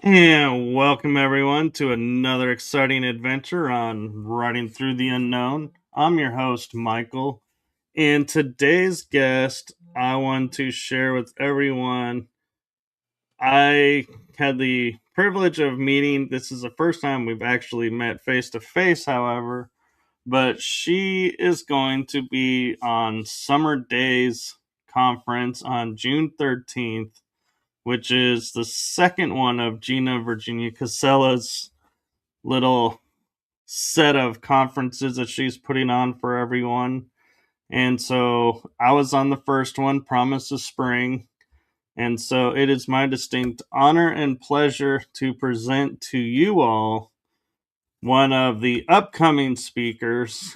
And welcome everyone to another exciting adventure on Riding Through the Unknown. I'm your host, Michael, and today's guest I want to share with everyone. I had the privilege of meeting, this is the first time we've actually met face to face, however, but she is going to be on Summer Daze Conference on June 13th, which is the second one of Gina Virginia Casella's little set of conferences that she's putting on for everyone. And so I was on the first one, Promise of Spring. And so it is my distinct honor and pleasure to present to you all one of the upcoming speakers,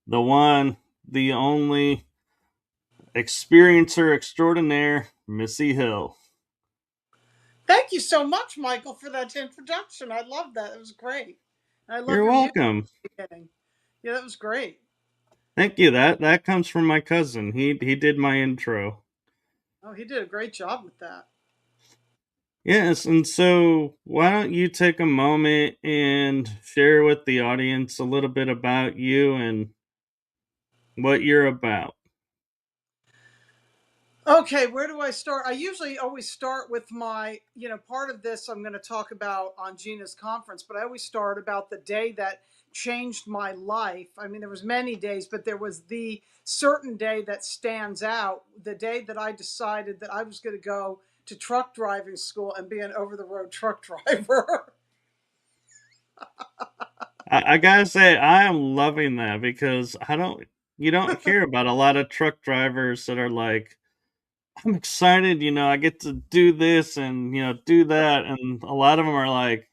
the one, the only experiencer extraordinaire, Missy Hill. Thank you so much, Michael, for that introduction. I love that. It was great. I love You're your music welcome. beginning. Yeah, that was great. Thank you. That comes from my cousin. He did my intro. Oh, he did a great job with that. Yes, and so why don't you take a moment and share with the audience a little bit about you and what you're about? Okay, where do I start? I usually always start with part of this I'm going to talk about on Gina's conference, but I always start about the day that changed my life. I mean, there was many days, but there was the certain day that stands out, the day that I decided that I was going to go to truck driving school and be an over-the-road truck driver. I gotta say, I am loving that because you don't hear about a lot of truck drivers that are like, I'm excited, I get to do this and, do that. And a lot of them are like,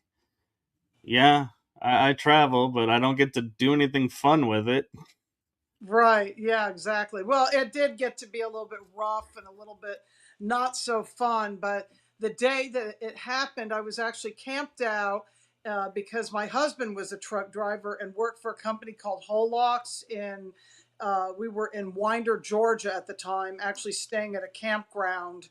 yeah, I travel, but I don't get to do anything fun with it. Right. Yeah, exactly. Well, it did get to be a little bit rough and a little bit not so fun, but the day that it happened, I was actually camped out because my husband was a truck driver and worked for a company called Holox we were in Winder, Georgia at the time, actually staying at a campground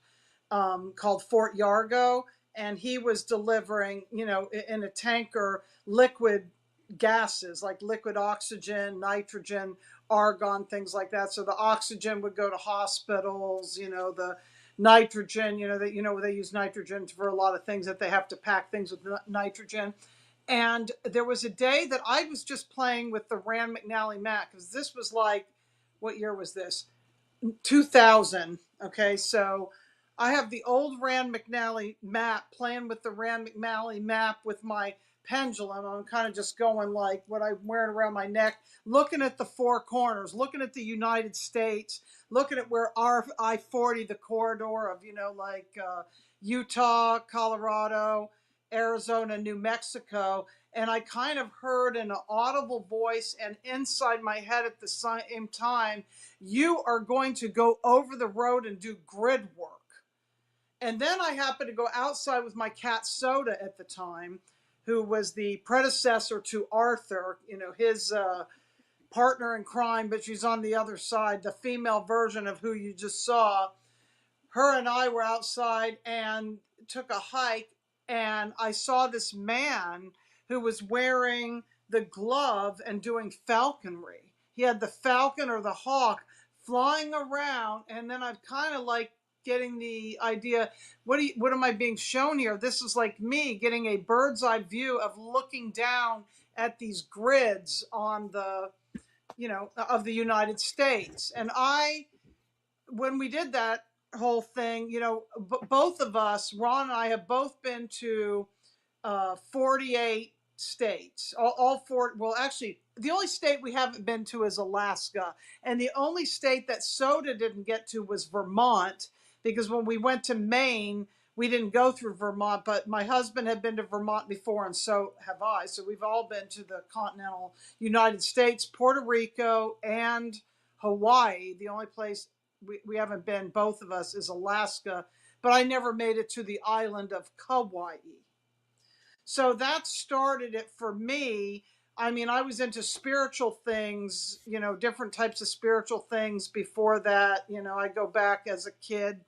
called Fort Yargo. And he was delivering, in a tanker, liquid gases like liquid oxygen, nitrogen, argon, things like that. So the oxygen would go to hospitals, the nitrogen, they use nitrogen for a lot of things that they have to pack things with nitrogen. And there was a day that I was just playing with the Rand McNally map because this was like, what year was this? 2000. Okay, so I have the old Rand McNally map, playing with the Rand McNally map with my pendulum. I'm kind of just going like what I'm wearing around my neck, looking at the four corners, looking at the United States, looking at where I-40, the corridor of, Utah, Colorado, Arizona, New Mexico. And I kind of heard an audible voice and inside my head at the same time, you are going to go over the road and do grid work. And then I happened to go outside with my cat Soda at the time, who was the predecessor to Arthur, his partner in crime, but she's on the other side, the female version of who you just saw. Her and I were outside and took a hike, and I saw this man who was wearing the glove and doing falconry. He had the falcon or the hawk flying around, and then I'm kind of like getting the idea, what am I being shown here? This is like me getting a bird's eye view of looking down at these grids on the of the United States. And when we did that whole thing, both of us, Ron and I, have both been to 48 states. All four. Well, actually, the only state we haven't been to is Alaska, and the only state that Soda didn't get to was Vermont, because when we went to Maine, we didn't go through Vermont. But my husband had been to Vermont before, and so have I. So we've all been to the continental United States, Puerto Rico, and Hawaii. The only place we haven't been, both of us, is Alaska. But I never made it to the island of Kauai. So that started it for me. I mean, I was into spiritual things, different types of spiritual things before that. I go back as a kid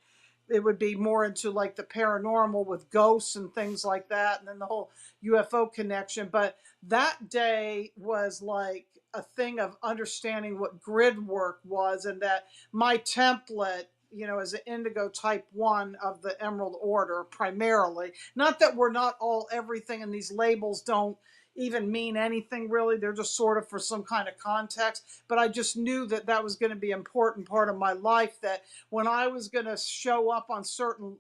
it would be more into like the paranormal with ghosts and things like that, and then the whole UFO connection. But that day was like a thing of understanding what grid work was, and that my template, is an indigo type 1 of the Emerald Order primarily. Not that we're not all everything, and these labels don't even mean anything really. They're just sort of for some kind of context. But I just knew that that was going to be an important part of my life, that when I was going to show up on certain,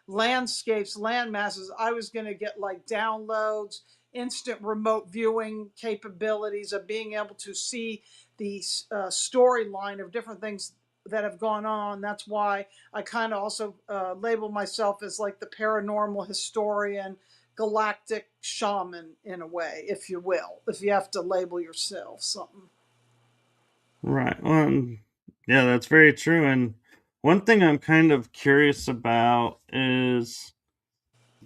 landscapes, land masses, I was going to get like downloads, instant remote viewing capabilities of being able to see the storyline of different things that have gone on. That's why I kind of also label myself as like the paranormal historian, galactic shaman in a way, if you will, if you have to label yourself something. Right. Well, yeah, that's very true. And one thing I'm kind of curious about is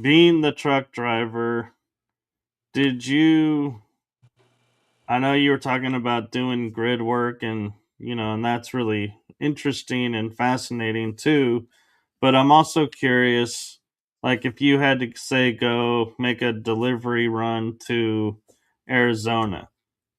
being the truck driver. Did you? I know you were talking about doing grid work, and and that's really interesting and fascinating too. But I'm also curious, like if you had to say go make a delivery run to Arizona,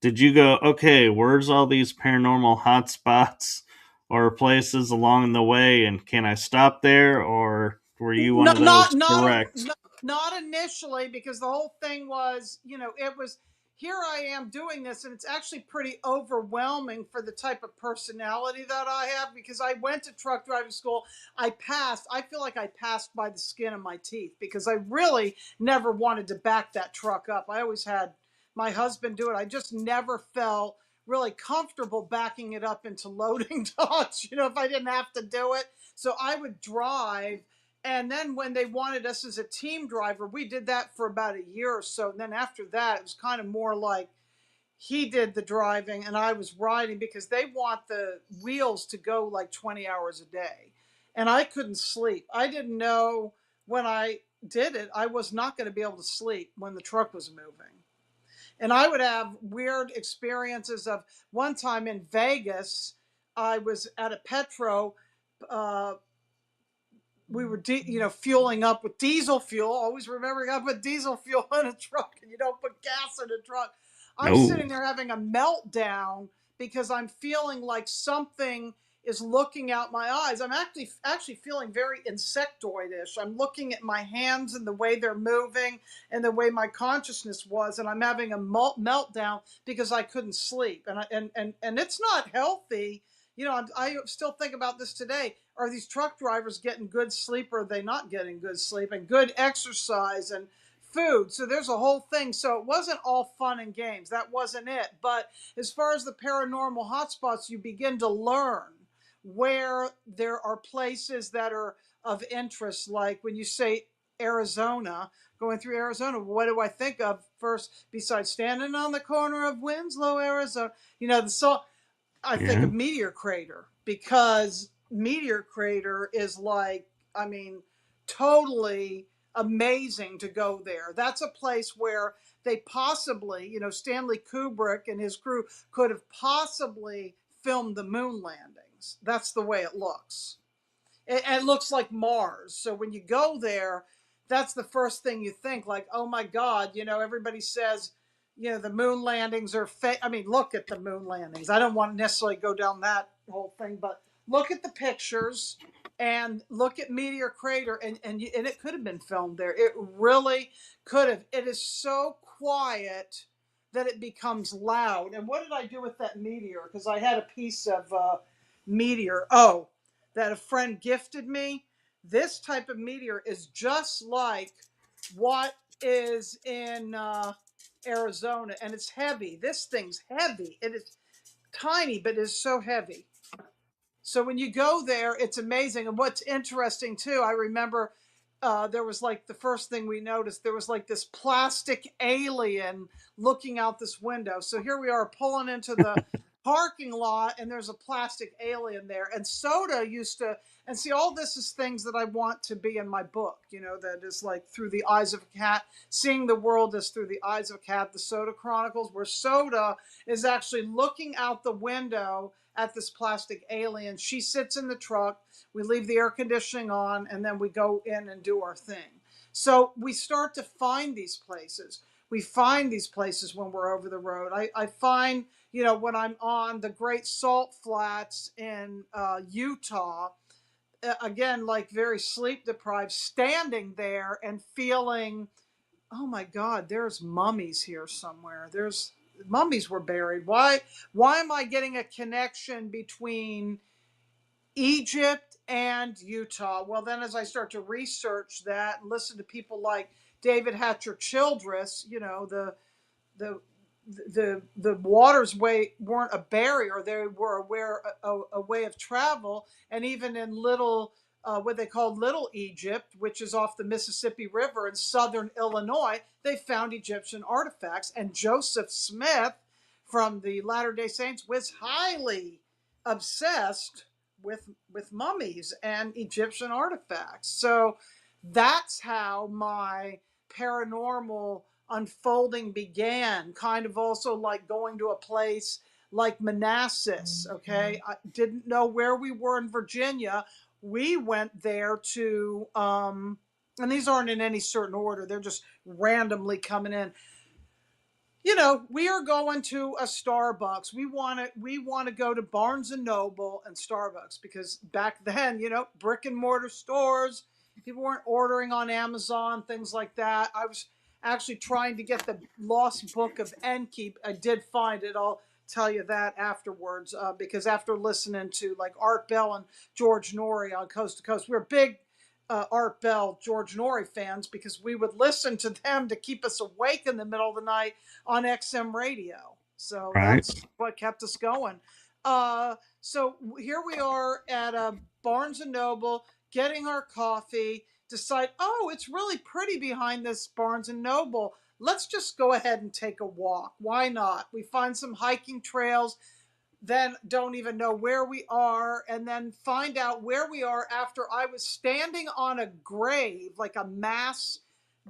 did you go, okay, where's all these paranormal hotspots or places along the way, and can I stop there, or were you one No, of those not direct? not initially, because the whole thing was, it was, here I am doing this, and it's actually pretty overwhelming for the type of personality that I have, because I went to truck driving school. I passed. I feel like I passed by the skin of my teeth, because I really never wanted to back that truck up. I always had my husband do it. I just never felt really comfortable backing it up into loading docks, if I didn't have to do it. So I would drive, and then when they wanted us as a team driver, we did that for about a year or so. And then after that, it was kind of more like he did the driving and I was riding, because they want the wheels to go like 20 hours a day. And I couldn't sleep. I didn't know when I did it, I was not going to be able to sleep when the truck was moving. And I would have weird experiences of one time in Vegas, I was at a Petro, uh, we were fueling up with diesel fuel, always remembering I put diesel fuel in a truck, and you don't put gas in a truck. I'm No. sitting there having a meltdown because I'm feeling like something is looking out my eyes. I'm actually feeling very insectoidish. I'm looking at my hands and the way they're moving and the way my consciousness was, and I'm having a meltdown because I couldn't sleep. And it's not healthy. I still think about this today. Are these truck drivers getting good sleep, or are they not getting good sleep, and good exercise and food? So there's a whole thing. So it wasn't all fun and games. That wasn't it. But as far as the paranormal hotspots, you begin to learn where there are places that are of interest. Like when you say Arizona, going through Arizona, what do I think of first besides standing on the corner of Winslow, Arizona? The song, I think Yeah. of Meteor Crater, because Meteor Crater is like, I mean, totally amazing to go there. That's a place where they possibly, Stanley Kubrick and his crew could have possibly filmed the moon landings. That's the way it looks. It looks like Mars. So when you go there, that's the first thing you think, like, oh my God, everybody says, the moon landings are fake. I mean, look at the moon landings. I don't want to necessarily go down that whole thing, but look at the pictures and look at Meteor Crater, and it could have been filmed there. It really could have. It is so quiet that it becomes loud. And what did I do with that meteor? Because I had a piece of meteor. Oh, that a friend gifted me. This type of meteor is just like what is in Arizona, and it's heavy. This thing's heavy. It is tiny, but it's so heavy. So when you go there, it's amazing. And what's interesting too, I remember there was like the first thing we noticed, there was like this plastic alien looking out this window. So here we are pulling into the parking lot, and there's a plastic alien there. And Soda used to, and see, all this is things that I want to be in my book, that is like Through the Eyes of a Cat, seeing the world as through the eyes of a cat, the Soda Chronicles, where Soda is actually looking out the window at this plastic alien. She sits in the truck, we leave the air conditioning on, and then we go in and do our thing. So we start to find these places. We find these places when we're over the road. I find, when I'm on the Great Salt Flats in Utah, again, like very sleep deprived, standing there and feeling, oh my God, there's mummies here somewhere. There's mummies were buried. Why am I getting a connection between Egypt and Utah? Well, then as I start to research that and listen to people like David Hatcher Childress, the the waters weren't a barrier; they were a way of travel. And even in little what they called Little Egypt, which is off the Mississippi River in southern Illinois, they found Egyptian artifacts. And Joseph Smith from the Latter-day Saints was highly obsessed with mummies and Egyptian artifacts. So that's how my paranormal unfolding began, kind of also like going to a place like Manassas. Okay, I didn't know where we were in Virginia. We went there to and these aren't in any certain order, they're just randomly coming in. We are going to a Starbucks. We want to go to Barnes and Noble and Starbucks, because back then, brick and mortar stores, people weren't ordering on Amazon, things like that. I was actually trying to get the Lost Book of Enki. I did find it. I'll tell you that afterwards, because after listening to like Art Bell and George Norrie on Coast to Coast, we were big Art Bell, George Norrie fans, because we would listen to them to keep us awake in the middle of the night on XM radio. So Right. that's what kept us going. So here we are at a Barnes and Noble, getting our coffee. Decide, oh, it's really pretty behind this Barnes and Noble. Let's just go ahead and take a walk. Why not? We find some hiking trails, then don't even know where we are, and then find out where we are after I was standing on a grave, like a mass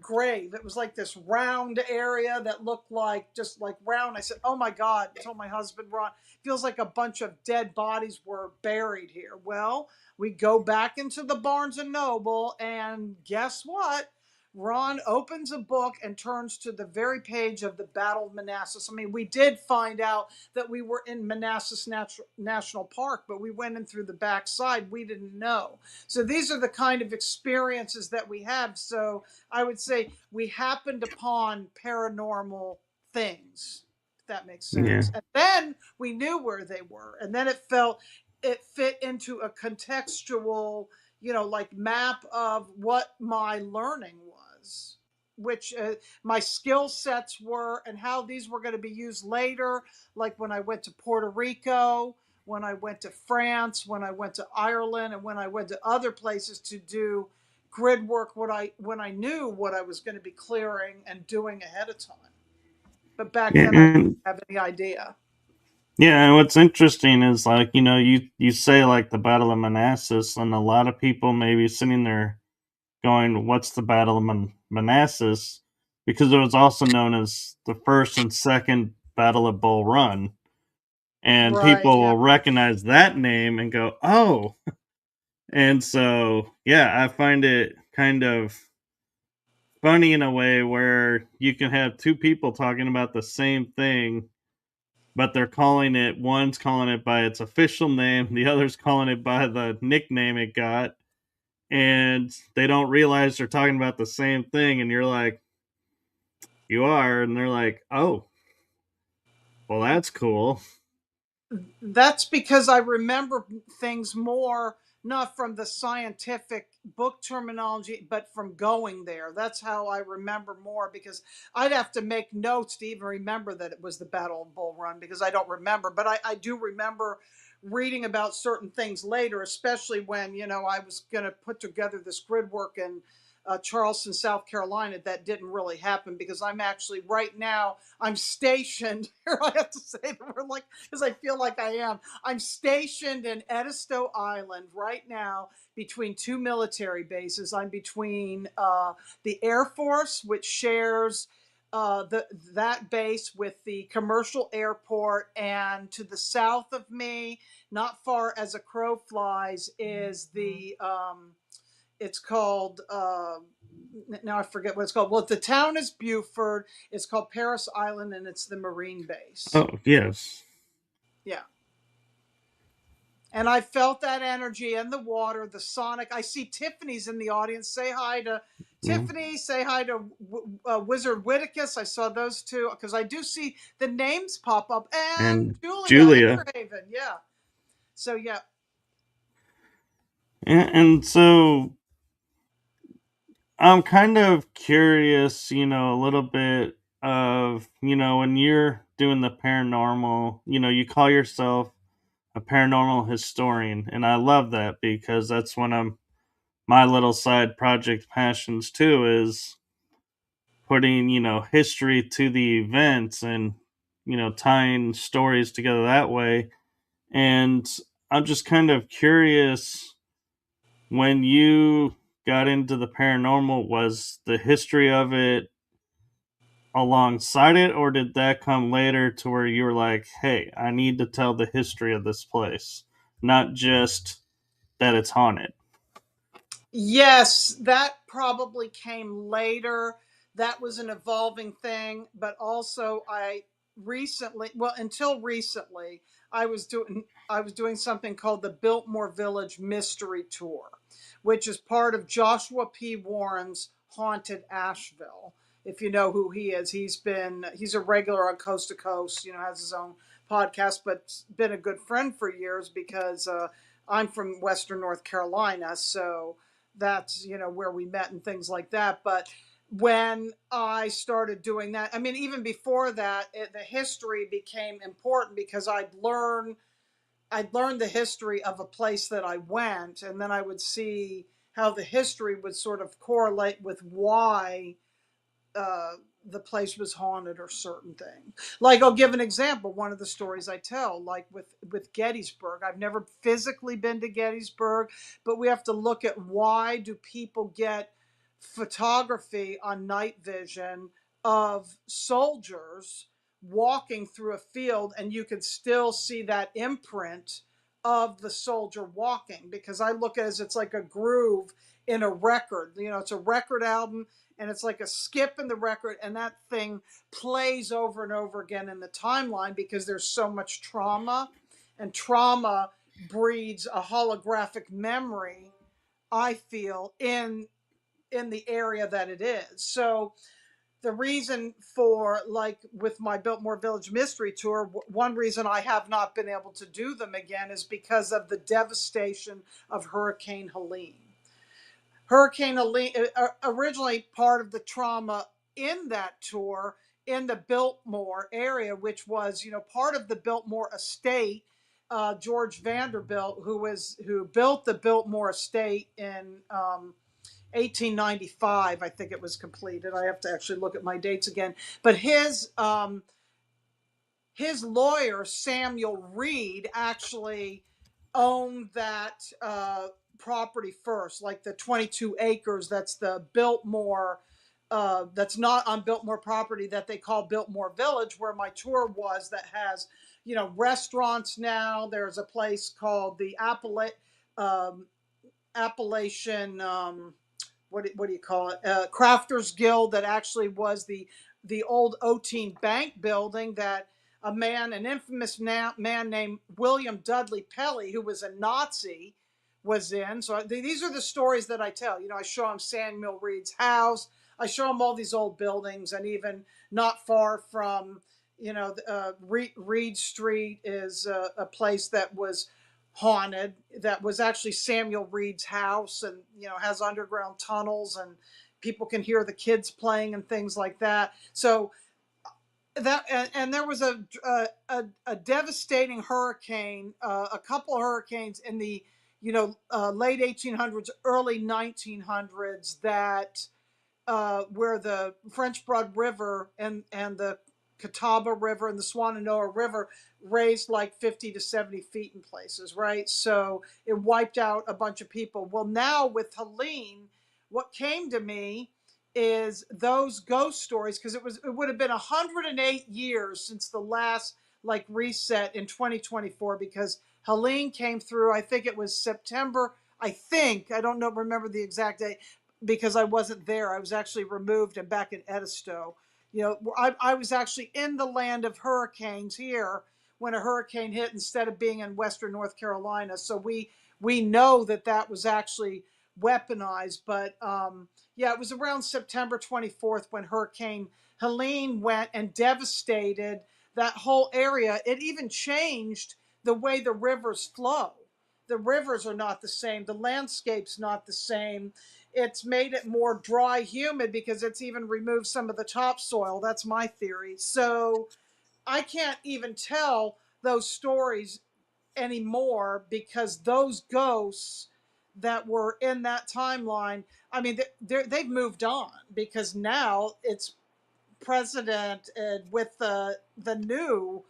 grave. It was like this round area that looked like just like round. I said, oh my God, I told my husband, Ron, feels like a bunch of dead bodies were buried here. Well, we go back into the Barnes and Noble, and guess what? Ron opens a book and turns to the very page of the Battle of Manassas. I mean, we did find out that we were in Manassas National Park, but we went in through the back side. We didn't know. So these are the kind of experiences that we have. So I would say we happened upon paranormal things, if that makes Yeah. sense. And then we knew where they were. And then it fit into a contextual, like map of what my learning was, which my skill sets were, and how these were going to be used later, like when I went to Puerto Rico, when I went to France, when I went to Ireland, and when I went to other places to do grid work, when I knew what I was going to be clearing and doing ahead of time. But back Yeah, then I didn't and have any idea. yeah, and what's interesting is like, you say like the Battle of Manassas, and a lot of people may be sitting there going, what's the Battle of Manassas? Because it was also known as the first and second Battle of Bull Run. And Right. people Yeah. will recognize that name and go, oh. And so, yeah, I find it kind of funny in a way where you can have two people talking about the same thing, but they're calling it, one's calling it by its official name, the other's calling it by the nickname it got, and they don't realize they're talking about the same thing. And you're like, you are, and they're like, oh, well, that's cool. That's because I remember things more, not from the scientific book terminology, but from going there. That's how I remember more, because I'd have to make notes to even remember that it was the Battle of Bull Run, because I don't remember. But I do remember reading about certain things later, especially when, I was going to put together this grid work and Charleston, South Carolina, that didn't really happen because I'm actually right now I'm stationed. Here I have to say the word like because I feel like I am. I'm stationed in Edisto Island right now between two military bases. I'm between the Air Force, which shares that base with the commercial airport, and to the south of me, not far as a crow flies, is the it's called now I forget what it's called. Well, the town is Beaufort. It's called Paris Island, and it's the Marine base. Oh, yes. Yeah. And I felt that energy in the water, the sonic. I see Tiffany's in the audience. Say hi to Mm. Tiffany. Say hi to Wizard Whitticus. I saw those two because I do see the names pop up. And And Julia Julia. Interhaven. Yeah. So, yeah. And so I'm kind of curious, a little bit of, when you're doing the paranormal, you call yourself a paranormal historian. And I love that because that's one of my little side project passions too, is putting, history to the events and, tying stories together that way. And I'm just kind of curious, when you got into the paranormal, was the history of it alongside it, or did that come later to where you were like, hey, I need to tell the history of this place, not just that it's haunted? Yes, that probably came later. That was an evolving thing, but also I recently, well, until recently, I was doing something called the Biltmore Village Mystery Tour, which is part of Joshua P. Warren's Haunted Asheville. If you know who he is, he's a regular on Coast to Coast, has his own podcast, but been a good friend for years because I'm from Western North Carolina, so that's where we met and things like that. But when I started doing that, I mean, even before that, the history became important because I'd learned the history of a place that I went, and then I would see how the history would sort of correlate with why uh, the place was haunted or certain thing. Like, I'll give an example. One of the stories I tell, like with Gettysburg, I've never physically been to Gettysburg, but we have to look at why do people get photography on night vision of soldiers walking through a field, and you can still see that imprint of the soldier walking, because I look at it as it's like a groove in a record. It's a record album, and it's like a skip in the record, and that thing plays over and over again in the timeline because there's so much trauma, and trauma breeds a holographic memory, I feel, in the area that it is. So the reason for, like, with my Biltmore Village Mystery Tour, one reason I have not been able to do them again is because of the devastation of Hurricane Helene. Hurricane Helene, originally part of the trauma in that tour in the Biltmore area, which was, part of the Biltmore estate. George Vanderbilt, who built the Biltmore estate in 1895, I think it was completed. I have to actually look at my dates again. But his lawyer, Samuel Reed, actually owned that property first, like the 22 acres. That's the Biltmore, that's not on Biltmore property, that they call Biltmore Village, where my tour was, that has, restaurants now. There's a place called the Appalachian, what do you call it? Crafters Guild, that actually was the old Otine Bank building that an infamous man named William Dudley Pelley, who was a Nazi, was in. So these are the stories that I tell. I show him Samuel Reed's house. I show him all these old buildings, and even not far from, Reed Street is a place that was haunted, that was actually Samuel Reed's house, and has underground tunnels, and people can hear the kids playing and things like that. So that, and there was a devastating hurricane, a couple of hurricanes in the late 1800s, early 1900s, that where the French Broad River and the Catawba River and the Swananoa River raised like 50 to 70 feet in places, right? So it wiped out a bunch of people. Well, now with Helene, what came to me is those ghost stories, because it would have been 108 years since the last like reset in 2024, because Helene came through. I think it was September. I don't know, remember the exact date, because I wasn't there. I was actually removed and back in Edisto. I was actually in the land of hurricanes here when a hurricane hit, instead of being in Western North Carolina. So we know that was actually weaponized. But yeah, it was around September 24th when Hurricane Helene went and devastated that whole area. It even changed the way the rivers flow. The rivers are not the same. The landscape's not the same. It's made it more dry, humid, because it's even removed some of the topsoil. That's my theory. So I can't even tell those stories anymore, because those ghosts that were in that timeline, I mean, they've moved on, because now it's president and with the new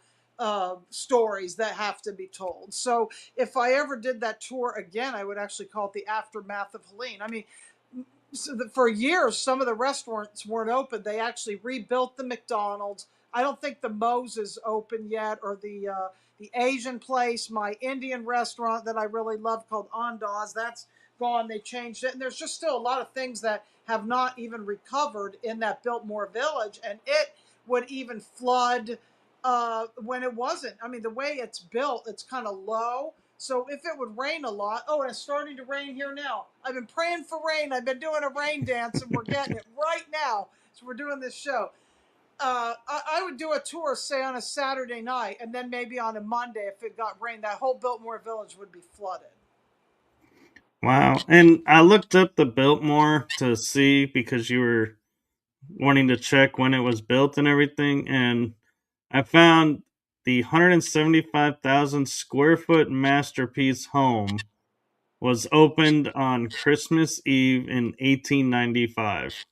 stories that have to be told. So if I ever did that tour again, I would actually call it the aftermath of Helene. I mean, for years, some of the restaurants weren't open. They actually rebuilt the McDonald's. I don't think the Moe's is open yet, or the Asian place, my Indian restaurant that I really love called Andaz, that's gone. They changed it, and there's just still a lot of things that have not even recovered in that Biltmore Village, and it would even flood when it wasn't. I mean, the way it's built, it's kind of low. So if it would rain a lot, oh, and it's starting to rain here now. I've been praying for rain. I've been doing a rain dance, and we're getting it right now. So we're doing this show. I would do a tour, say on a Saturday night, and then maybe on a Monday, if it got rain, that whole Biltmore Village would be flooded. Wow. And I looked up the Biltmore to see, because you were wanting to check when it was built and everything, and I found the 175,000 square foot masterpiece home was opened on Christmas Eve in 1895.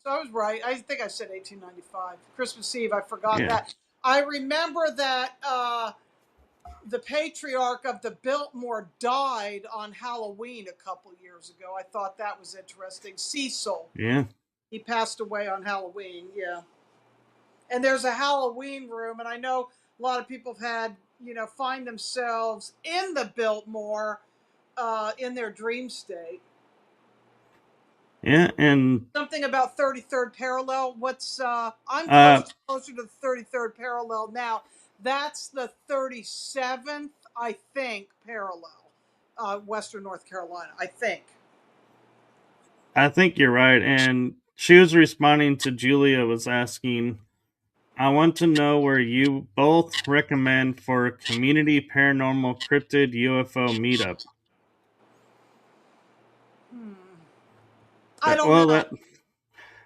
So I was right. I think I said 1895. Christmas Eve, I forgot Yeah. that. I remember that the patriarch of the Biltmore died on Halloween a couple years ago. I thought that was interesting. Cecil. Yeah. He passed away on Halloween. Yeah. And there's a Halloween room, and I know a lot of people have had, find themselves in the Biltmore in their dream state. Yeah. And Something about 33rd parallel. I'm uh, closer to the 33rd parallel now. That's the 37th, I think, parallel, Western North Carolina, I think. I think you're right. And she was responding to Julia, was asking, I want to know where you both recommend for a community paranormal cryptid UFO meetup. Hmm. I don't Well, know.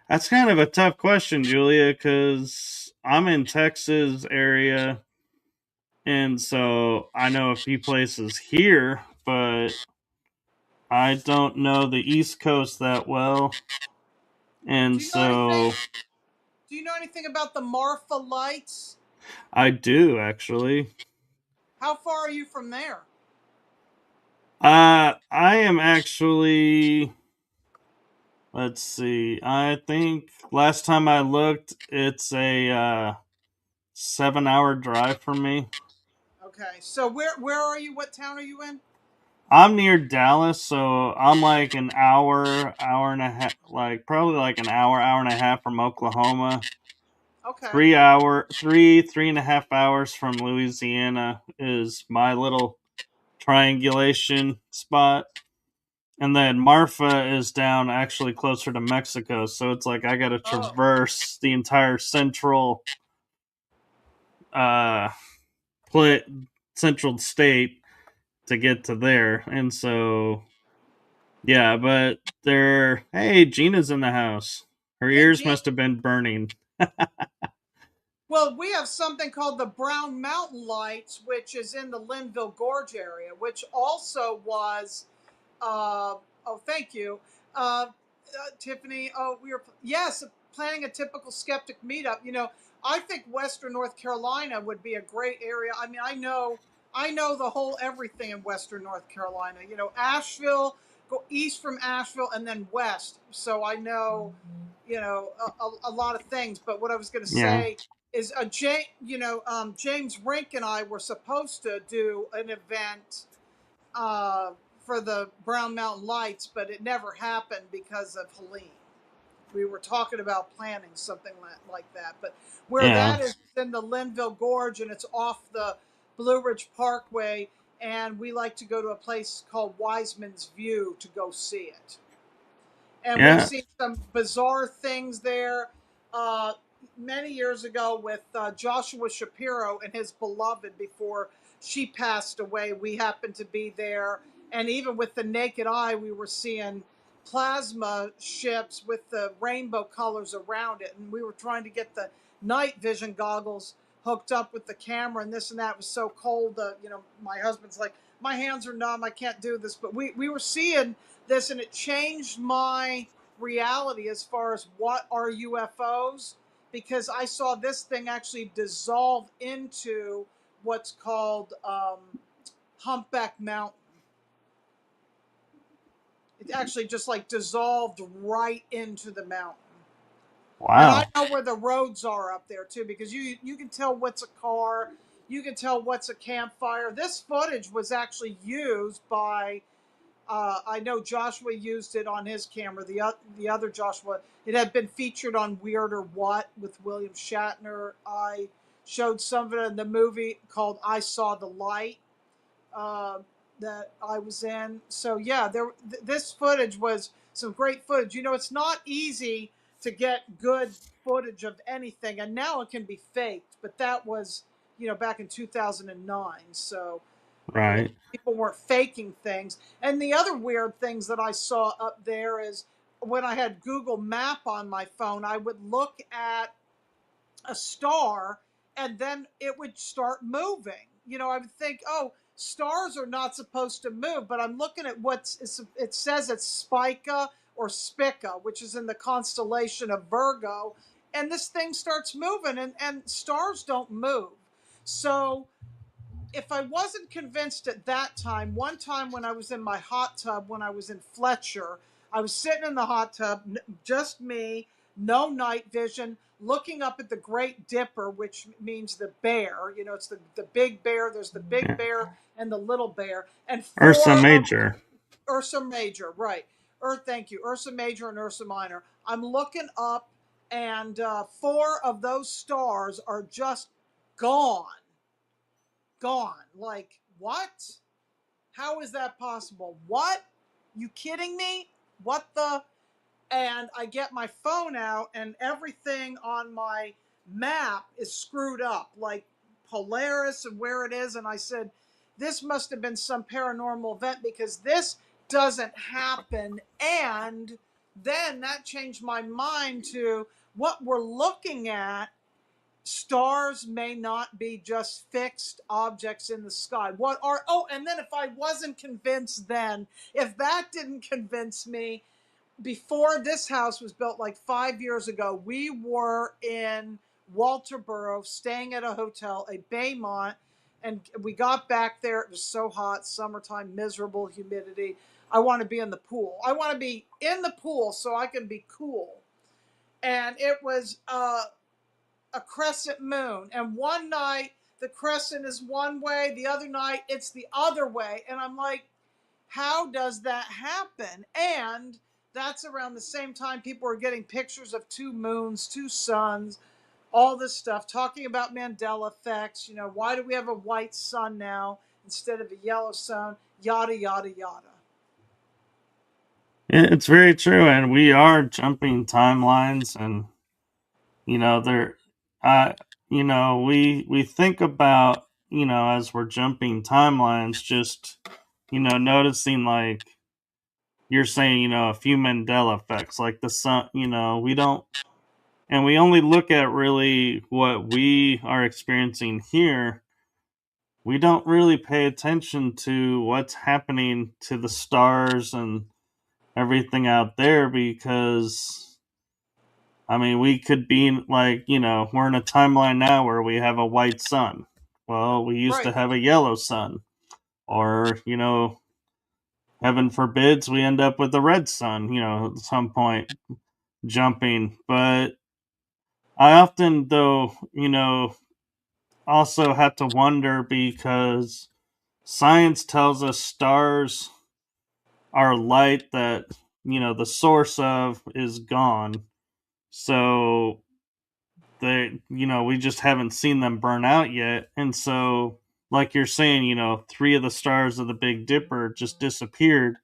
that's kind of a tough question, Julia, because I'm in Texas area, and so I know a few places here, but I don't know the East Coast that well, and Do you know anything? so Do you know anything about the Marfa lights? I do actually. How far are you from there? I am actually. Let's see. I think last time I looked, it's a 7 hour drive from me. Okay, so where are you? What town are you in? I'm near Dallas, so I'm like an hour, hour and a half, like probably like an hour, hour and a half from Oklahoma. Okay. 3 hour, 3.5 hours from Louisiana is my little triangulation spot. And then Marfa is down actually closer to Mexico, so it's like I got to Oh, traverse the entire uh pla central state to get to there. And so yeah, but they're hey, Gina's in the house. Her hey, ears Gene. must have been burning. Well, we have something called the Brown Mountain Lights, which is in the Linville Gorge area, which also was. Oh, thank you, Tiffany. Oh, we were yes planning a typical skeptic meetup. I think Western North Carolina would be a great area. I mean, I know the whole everything in Western North Carolina. Asheville, go east from Asheville and then west. So I know, a lot of things. But what I was going to Yeah. say is, James Rink and I were supposed to do an event uh, for the Brown Mountain Lights, but it never happened because of Helene. We were talking about planning something like that. But where Yeah. that is in the Linville Gorge, and it's off the Blue Ridge Parkway, and we like to go to a place called Wiseman's View to go see it. And we've Yeah. seen some bizarre things there. Uh, Many years ago with Joshua Shapiro and his beloved before she passed away. We happened to be there. And even with the naked eye, we were seeing plasma ships with the rainbow colors around it. And we were trying to get the night vision goggles hooked up with the camera and this and that. It was so cold. My husband's like, my hands are numb. I can't do this. But we were seeing this, and it changed my reality as far as what are UFOs, because I saw this thing actually dissolve into what's called Humpback Mountain. It actually just like dissolved right into the mountain. And I Wow. know where the roads are up there too, because you can tell what's a car, you can tell what's a campfire. This footage was actually used by I know Joshua used it on his camera. The other Joshua, it had been featured on Weird or What with William Shatner. I showed some of it in the movie called I Saw the Light uh, that I was in. So yeah, this footage was some great footage. It's not easy to get good footage of anything, and now it can be faked. But that was back in 2009. So Right. people weren't faking things. And the other weird things that I saw up there is when I had Google Map on my phone, I would look at a star and then it would start moving. I would think, oh, stars are not supposed to move, but I'm looking at it says it's Spica or Spica, which is in the constellation of Virgo, and this thing starts moving, and stars don't move. So if I wasn't convinced at that time, one time when I was in my hot tub, when I was in Fletcher, I was sitting in the hot tub, just me, no night vision, looking up at the Great Dipper, which means the bear. It's the big bear. There's the big Yeah. bear and the little bear. And Ursa four of Major. Ursa Major, right. Thank you. Ursa Major and Ursa Minor. I'm looking up, and four of those stars are just gone. Gone. Like, what? How is that possible? What? You kidding me? What the? And I get my phone out, and everything on my map is screwed up, like Polaris and where it is. And I said, this must have been some paranormal event because this doesn't happen. And then that changed my mind to what we're looking at. Stars may not be just fixed objects in the sky. What are, oh, and then if I wasn't convinced then, if that didn't convince me, before this house was built like 5 years ago, we were in Walterboro staying at a hotel, a Baymont, and we got back there. It was so hot, summertime, miserable, humidity. I want to be in the pool. I want to be in the pool so I can be cool. And it was a crescent moon. And one night the crescent is one way, the other night it's the other way. And I'm like, how does that happen? And that's around the same time people are getting pictures of two moons, two suns, all this stuff, talking about Mandela effects. Why do we have a white sun now instead of a yellow sun? Yada, yada, yada. It's very true, and we are jumping timelines, and there, uh, we think about as we're jumping timelines, just noticing like you're saying, a few Mandela effects, like the sun. We don't. And we only look at really what we are experiencing here. We don't really pay attention to what's happening to the stars and everything out there because, I mean, we could be like, we're in a timeline now where we have a white sun. Well, we used to Right. have a yellow sun. Or, heaven forbids we end up with a red sun, at some point jumping. But I often, though, also have to wonder because science tells us stars are light that, the source of is gone. So we just haven't seen them burn out yet. And so, like you're saying, three of the stars of the Big Dipper just disappeared.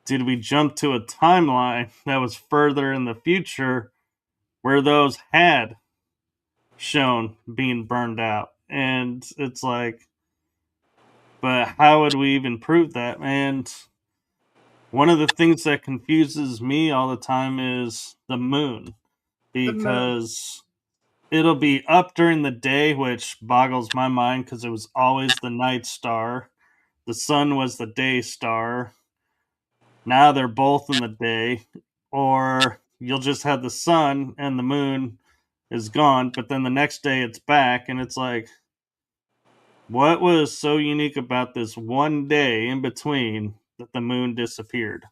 Did we jump to a timeline that was further in the future where those had shown being burned out? And it's like, but how would we even prove that? And one of the things that confuses me all the time is the moon, The moon. because it'll be up during the day, which boggles my mind because it was always the night star. The sun was the day star. Now they're both in the day. Or you'll just have the sun and the moon is gone, but then the next day it's back, and it's like, what was so unique about this one day in between that the moon disappeared?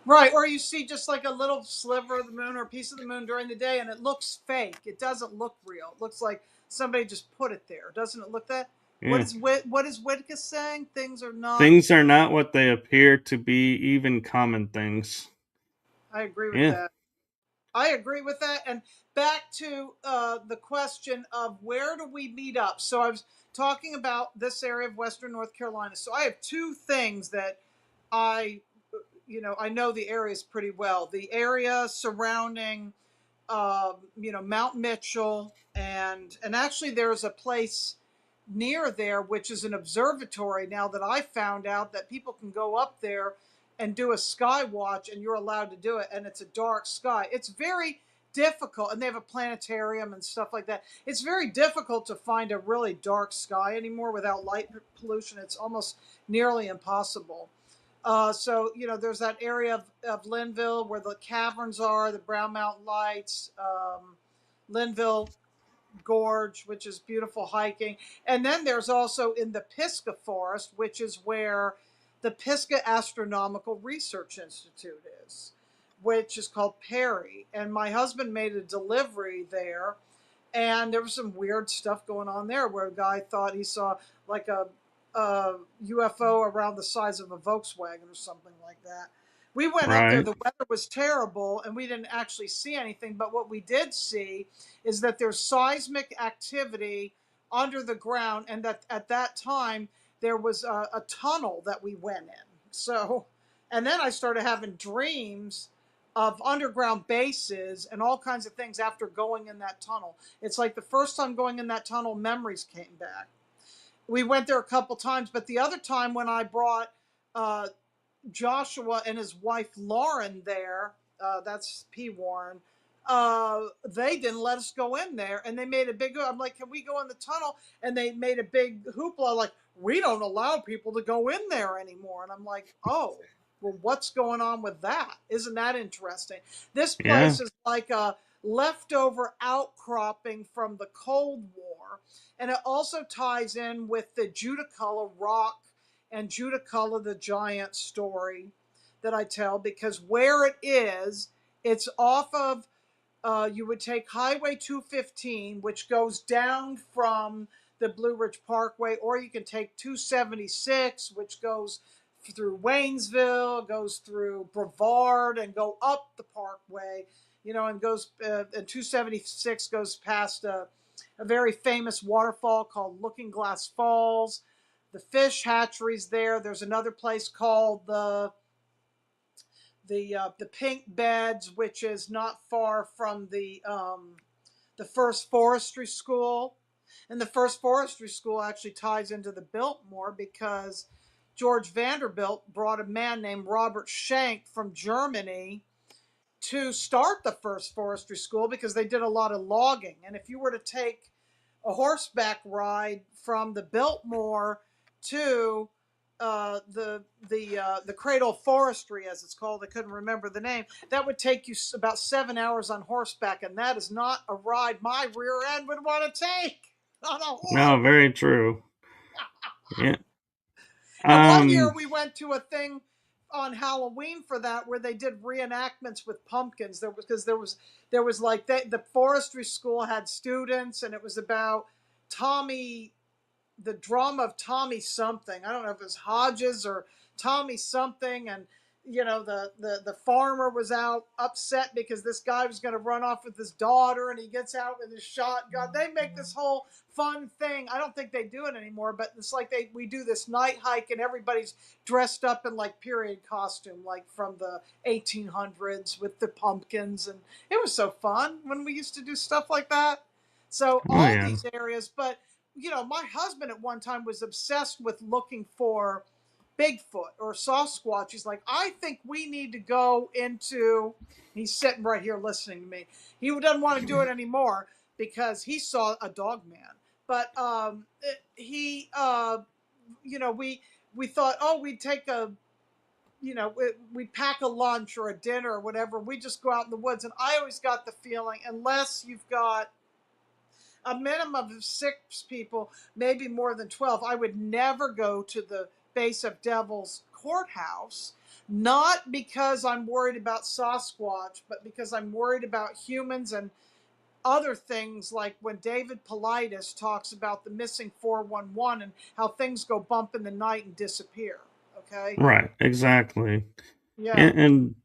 Right. Or you see just like a little sliver of the moon or a piece of the moon during the day and it looks fake. It doesn't look real. It looks like somebody just put it there. Doesn't it look that? Yeah. What is Whitaker saying? Things are not. Things are not what they appear to be, even common things. I agree with Yeah. that. I agree with that. And back to the question of where do we meet up? So I was talking about this area of Western North Carolina. So I have two things that I, I know the areas pretty well. The area surrounding, Mount Mitchell, and actually there's a place near there which is an observatory now that I found out that people can go up there and do a sky watch, and you're allowed to do it, and it's a dark sky. It's very difficult, and they have a planetarium and stuff like that. It's very difficult to find a really dark sky anymore without light pollution. It's almost nearly impossible. So, there's that area of Linville where the caverns are, the Brown Mountain Lights, Linville Gorge, which is beautiful hiking. And then there's also in the Pisgah Forest, which is where the Pisgah Astronomical Research Institute is, which is called Perry. And my husband made a delivery there, and there was some weird stuff going on there where a guy thought he saw like a UFO around the size of a Volkswagen or something like that. We went up there, Right. the weather was terrible, and we didn't actually see anything. But what we did see is that there's seismic activity under the ground, and that at that time there was a tunnel that we went in. So, and then I started having dreams of underground bases and all kinds of things after going in that tunnel. It's like the first time going in that tunnel, memories came back. We went there a couple times, but the other time when I brought uh, Joshua and his wife Lauren there, that's P. Warren, they didn't let us go in there, and they made a big. I'm like, can we go in the tunnel? And they made a big hoopla, like we don't allow people to go in there anymore. And I'm like, oh, well, what's going on with that? Isn't that interesting? This Yeah. place is like a leftover outcropping from the Cold War, and it also ties in with the Judaculla rock and Judaculla the giant story that I tell, because where it is, it's off of, you would take Highway 215, which goes down from the Blue Ridge Parkway, or you can take 276, which goes through Waynesville, goes through Brevard, and go up the Parkway, and goes, and 276 goes past a very famous waterfall called Looking Glass Falls. The fish hatcheries there. There's another place called the Pink Beds, which is not far from the first forestry school. And the first forestry school actually ties into the Biltmore because George Vanderbilt brought a man named Robert Schenck from Germany to start the first forestry school because they did a lot of logging. And if you were to take a horseback ride from the Biltmore to the Cradle Forestry, as it's called, I couldn't remember the name. That would take you about 7 hours on horseback, and that is not a ride my rear end would want to take on a horse. No, very true. Yeah. And one year Um. we went to a thing on Halloween for that where they did reenactments with pumpkins. There was like the forestry school had students, and it was about Tommy, the drama of Tommy something. I don't know if it was Hodges or Tommy something, and the farmer was out upset because this guy was going to run off with his daughter, and he gets out with his shotgun. They make this whole fun thing. I don't think they do it anymore, but it's like we do this night hike, and everybody's dressed up in like period costume, like from the 1800s with the pumpkins, and it was so fun when we used to do stuff like that. So Oh all yeah. these areas, but my husband at one time was obsessed with looking for Bigfoot or Sasquatch. He's like, I think we need to go into. He's sitting right here listening to me. He doesn't want to do it anymore because he saw a dog man. But we thought, oh, we'd take a, we'd pack a lunch or a dinner or whatever. We just go out in the woods, and I always got the feeling, unless you've got a minimum of 6 people, maybe more than 12. I would never go to the base of Devil's Courthouse, not because I'm worried about Sasquatch, but because I'm worried about humans and other things, like when David Paulides talks about the missing 411 and how things go bump in the night and disappear. Okay? Right. Exactly. Yeah. And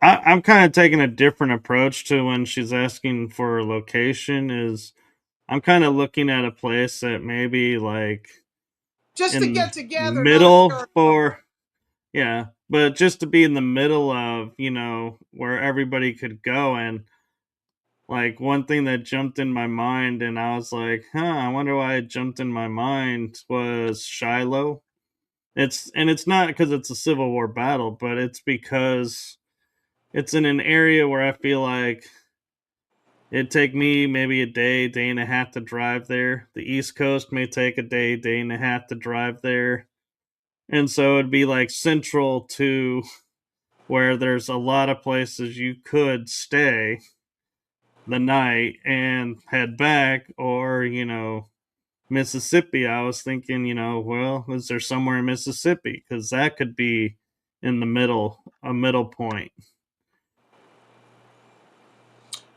I'm kind of taking a different approach to when she's asking for a location. Is I'm kind of looking at a place that maybe like Just to in get together, not a middle territory. for, yeah, but just to be in the middle of, where everybody could go. And like one thing that jumped in my mind, and I was like, I wonder why it jumped in my mind, was Shiloh. It's not because it's a Civil War battle, but it's because it's in an area where I feel like it'd take me maybe a day, day and a half to drive there. The East Coast may take a day, day and a half to drive there. And so it'd be like central to where there's a lot of places you could stay the night and head back. Or, Mississippi, I was thinking, well, is there somewhere in Mississippi? Because that could be in the middle, a middle point.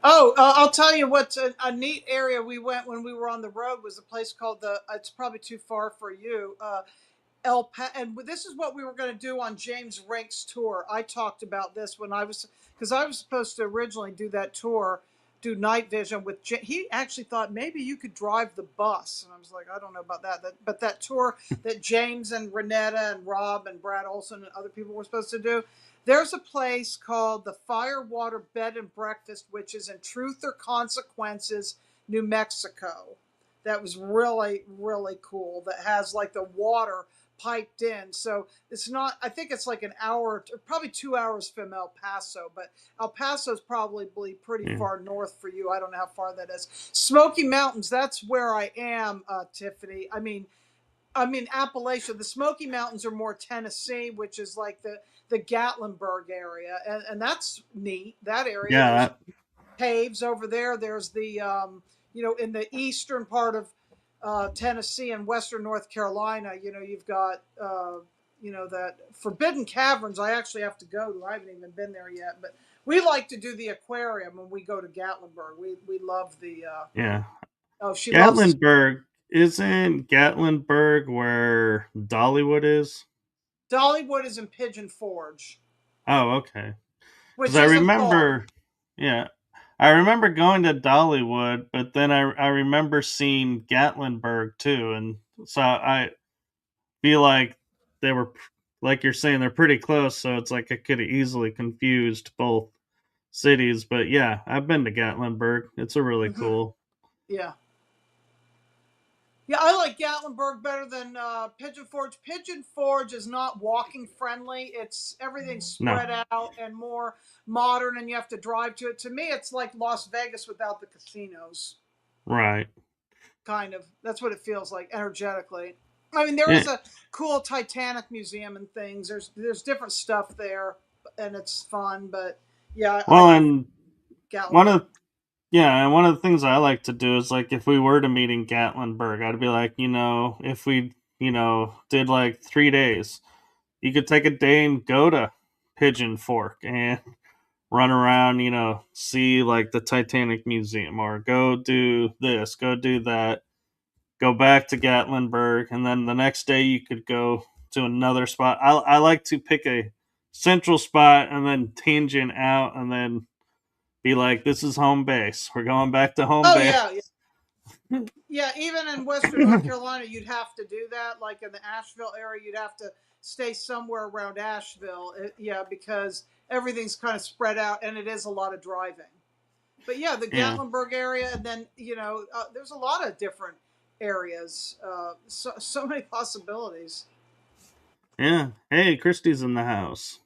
Oh, I'll tell you what's a neat area we went when we were on the road was a place called it's probably too far for you, and this is what we were going to do on James Rink's tour. I talked about this when because I was supposed to originally do that tour, do night vision with. He actually thought maybe you could drive the bus, and I was like, I don't know about that. But that tour that James and Renetta and Rob and Brad Olson and other people were supposed to do. There's a place called the Firewater Bed and Breakfast, which is in Truth or Consequences, New Mexico. That was really, really cool. That has like the water piped in. So it's not, I think it's like an hour, probably 2 hours from El Paso, but El Paso is probably pretty Yeah. far north for you. I don't know how far that is. Smoky Mountains, that's where I am, Tiffany. I mean, Appalachia. The Smoky Mountains are more Tennessee, which is like the Gatlinburg area, and that's neat. That area, Yeah. there's That, caves over there. There's in the eastern part of Tennessee and western North Carolina. You've got that Forbidden Caverns. I actually have to go to. I haven't even been there yet, but we like to do the aquarium when we go to Gatlinburg. We love the. yeah. Oh, she loves the. Gatlinburg. Isn't Gatlinburg where Dollywood is? Dollywood is in Pigeon Forge, Oh, okay. Because which I isn't far. remember, yeah, I remember going to Dollywood, but then I remember seeing Gatlinburg too, and so I feel like they were, like you're saying, they're pretty close. So it's like I could have easily confused both cities. But yeah, I've been to Gatlinburg. It's a really Hmm. cool. Yeah. Yeah, I like Gatlinburg better than Pigeon Forge. Pigeon Forge is not walking friendly. It's everything's No, spread out and more modern, and you have to drive to it. To me, it's like Las Vegas without the casinos. right. Kind of. That's what it feels like energetically. I mean, there is Eh, a cool Titanic museum and things. There's different stuff there, and it's fun. But yeah, I well, like and one Gatlinburg. of yeah, and one of the things I like to do is like if we were to meet in Gatlinburg, I'd be like, if we, did like 3 days, you could take a day and go to Pigeon Fork and run around, see like the Titanic Museum, or go do this, go do that, go back to Gatlinburg, and then the next day you could go to another spot. I like to pick a central spot and then tangent out and then be like, this is home base. We're going back to home Oh base. yeah, yeah. Even in Western North Carolina, you'd have to do that. Like in the Asheville area, you'd have to stay somewhere around Asheville. Yeah, because everything's kind of spread out, and it is a lot of driving. But yeah, the Yeah. Gatlinburg area, and then there's a lot of different areas. So many possibilities. Yeah. Hey, Christy's in the house.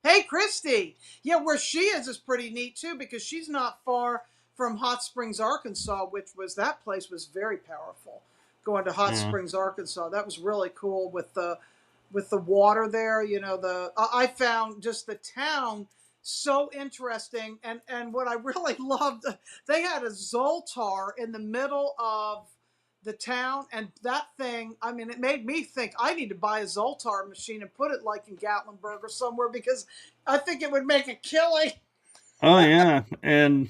Hey, Christy. Yeah, where she is pretty neat too because she's not far from Hot Springs, Arkansas, which was that place was very powerful. Going to Hot Yeah. Springs, Arkansas, that was really cool with the water there. I found just the town so interesting, and what I really loved, they had a Zoltar in the middle of the town, and that thing, I mean, it made me think I need to buy a Zoltar machine and put it like in Gatlinburg or somewhere because I think it would make a killing. Oh yeah. And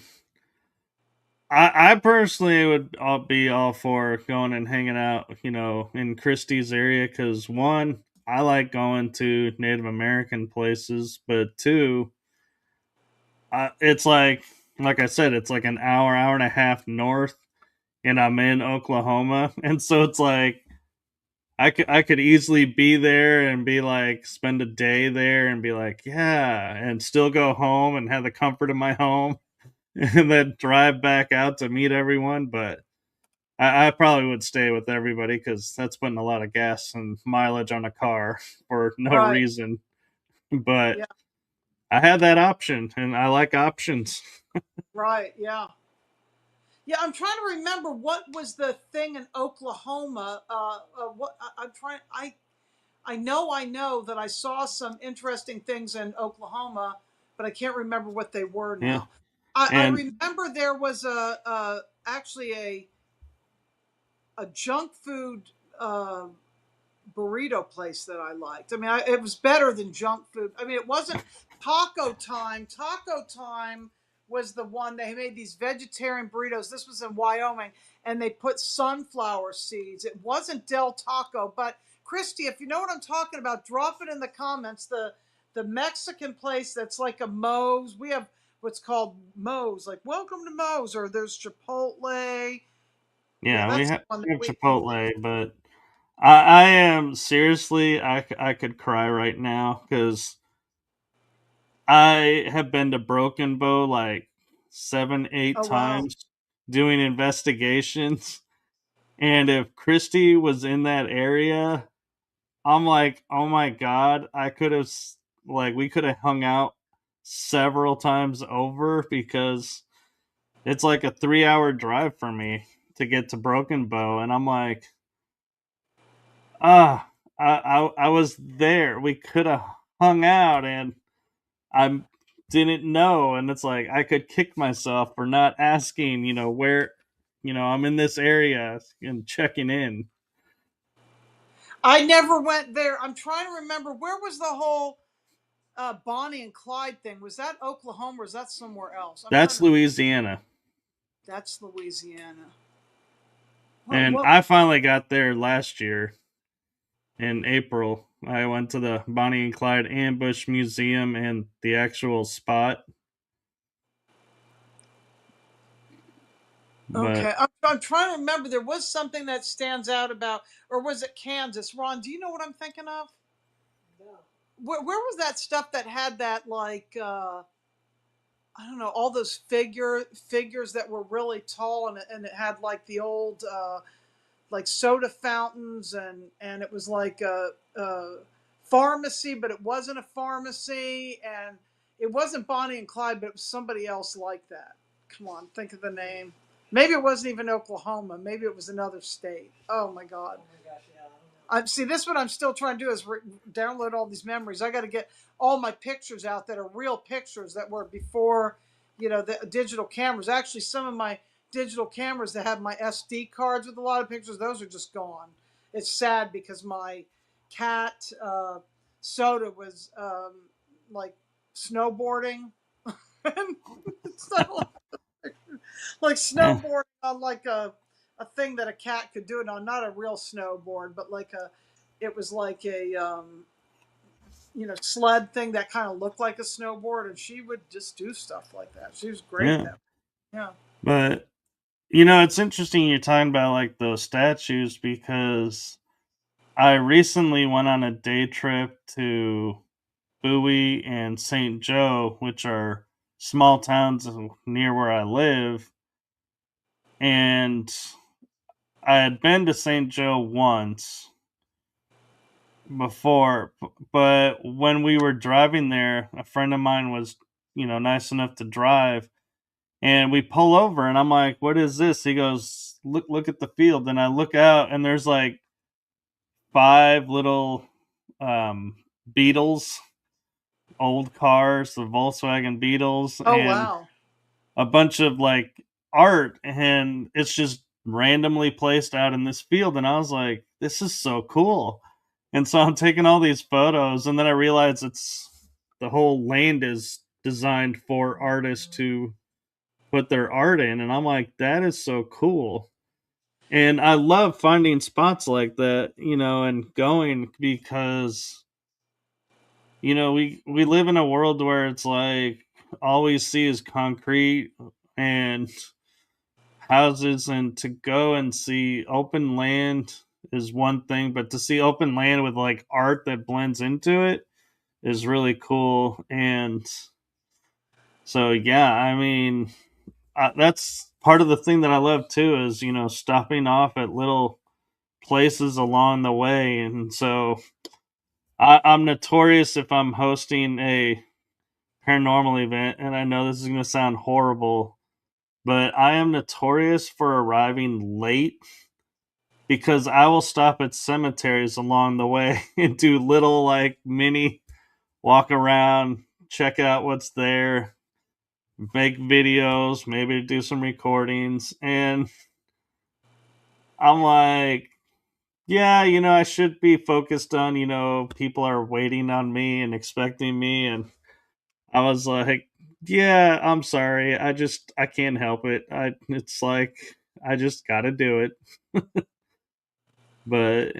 I personally would be all for going and hanging out, in Christie's area because one, I like going to Native American places, but two, it's like I said, it's like an hour and a half north, and I'm in Oklahoma, and so it's like I could easily be there and be like spend a day there and be like, yeah, and still go home and have the comfort of my home and then drive back out to meet everyone. But I probably would stay with everybody because that's putting a lot of gas and mileage on a car for no Right. reason. But Yeah. I had that option, and I like options. Right. Yeah. Yeah. I'm trying to remember what was the thing in Oklahoma. I'm trying. I know that I saw some interesting things in Oklahoma, but I can't remember what they were Yeah, now. I and remember there was actually a junk food uh, burrito place that I liked. I mean, it was better than junk food. I mean, it wasn't Taco Time. Taco Time was the one they made these vegetarian burritos. This was in Wyoming, and they put sunflower seeds. It wasn't Del Taco, but Christy, if you know what I'm talking about, drop it in the comments. The Mexican place that's like a Moe's. We have what's called Moe's, like Welcome to Moe's, or there's Chipotle. Yeah, yeah, that's the one that we have we Chipotle, but I am seriously, I could cry right now because I have been to Broken Bow like seven, eight oh wow. times doing investigations. And if Christy was in that area, I'm like, oh my God, I could have, like, we could have hung out several times over because it's like a 3 hour drive for me to get to Broken Bow. And I'm like, ah, I was there. We could have hung out, and I didn't know. And it's like I could kick myself for not asking, where, I'm in this area and checking in. I never went there. I'm trying to remember where was the whole Bonnie and Clyde thing. Was that Oklahoma or is that somewhere else? I'm trying That's to remember. Louisiana. That's Louisiana. And What? I finally got there last year in April. I went to the Bonnie and Clyde Ambush Museum and the actual spot. But Okay, I'm trying to remember. There was something that stands out about, or was it Kansas? Ron, do you know what I'm thinking of? Where was that stuff that had that like I don't know, all those figures that were really tall, and it had like the old like soda fountains, and it was like a pharmacy, but it wasn't a pharmacy, and it wasn't Bonnie and Clyde, but it was somebody else like that. Come on, think of the name. Maybe it wasn't even Oklahoma. Maybe it was another state. Oh my God. See, this is what I'm still trying to do is download all these memories. I got to get all my pictures out that are real pictures that were before, the digital cameras. Actually, some of my digital cameras that have my SD cards with a lot of pictures, those are just gone. It's sad because my cat Soda was like snowboarding. It's not like Yeah. snowboarding on like a thing that a cat could do it on, not a real snowboard, but like it was like a sled thing that kind of looked like a snowboard, and she would just do stuff like that. She was great at Yeah. that. Yeah. But it's interesting you're talking about like those statues because I recently went on a day trip to Bowie and St. Joe, which are small towns near where I live. And I had been to St. Joe once before, but when we were driving there, a friend of mine was, nice enough to drive. And we pull over, and I'm like, "What is this?" He goes, "Look at the field." And I look out, and there's like five little um, Beetles, old cars, the Volkswagen Beetles, Oh and wow. a bunch of like art, and it's just randomly placed out in this field. And I was like, "This is so cool." And so I'm taking all these photos, and then I realize the whole land is designed for artists to put their art in, and I'm like, that is so cool. And I love finding spots like that, and going because we live in a world where it's like all we see is concrete and houses, and to go and see open land is one thing, but to see open land with like art that blends into it is really cool. And so yeah, I mean, that's part of the thing that I love too is stopping off at little places along the way. And so I'm notorious if I'm hosting a paranormal event, and I know this is going to sound horrible, but I am notorious for arriving late because I will stop at cemeteries along the way and do little like mini walk around, check out what's there, make videos, maybe do some recordings. And I'm like, yeah, I should be focused on, people are waiting on me and expecting me. And I was like, yeah, I'm sorry. I can't help it. It's like, I just got to do it. But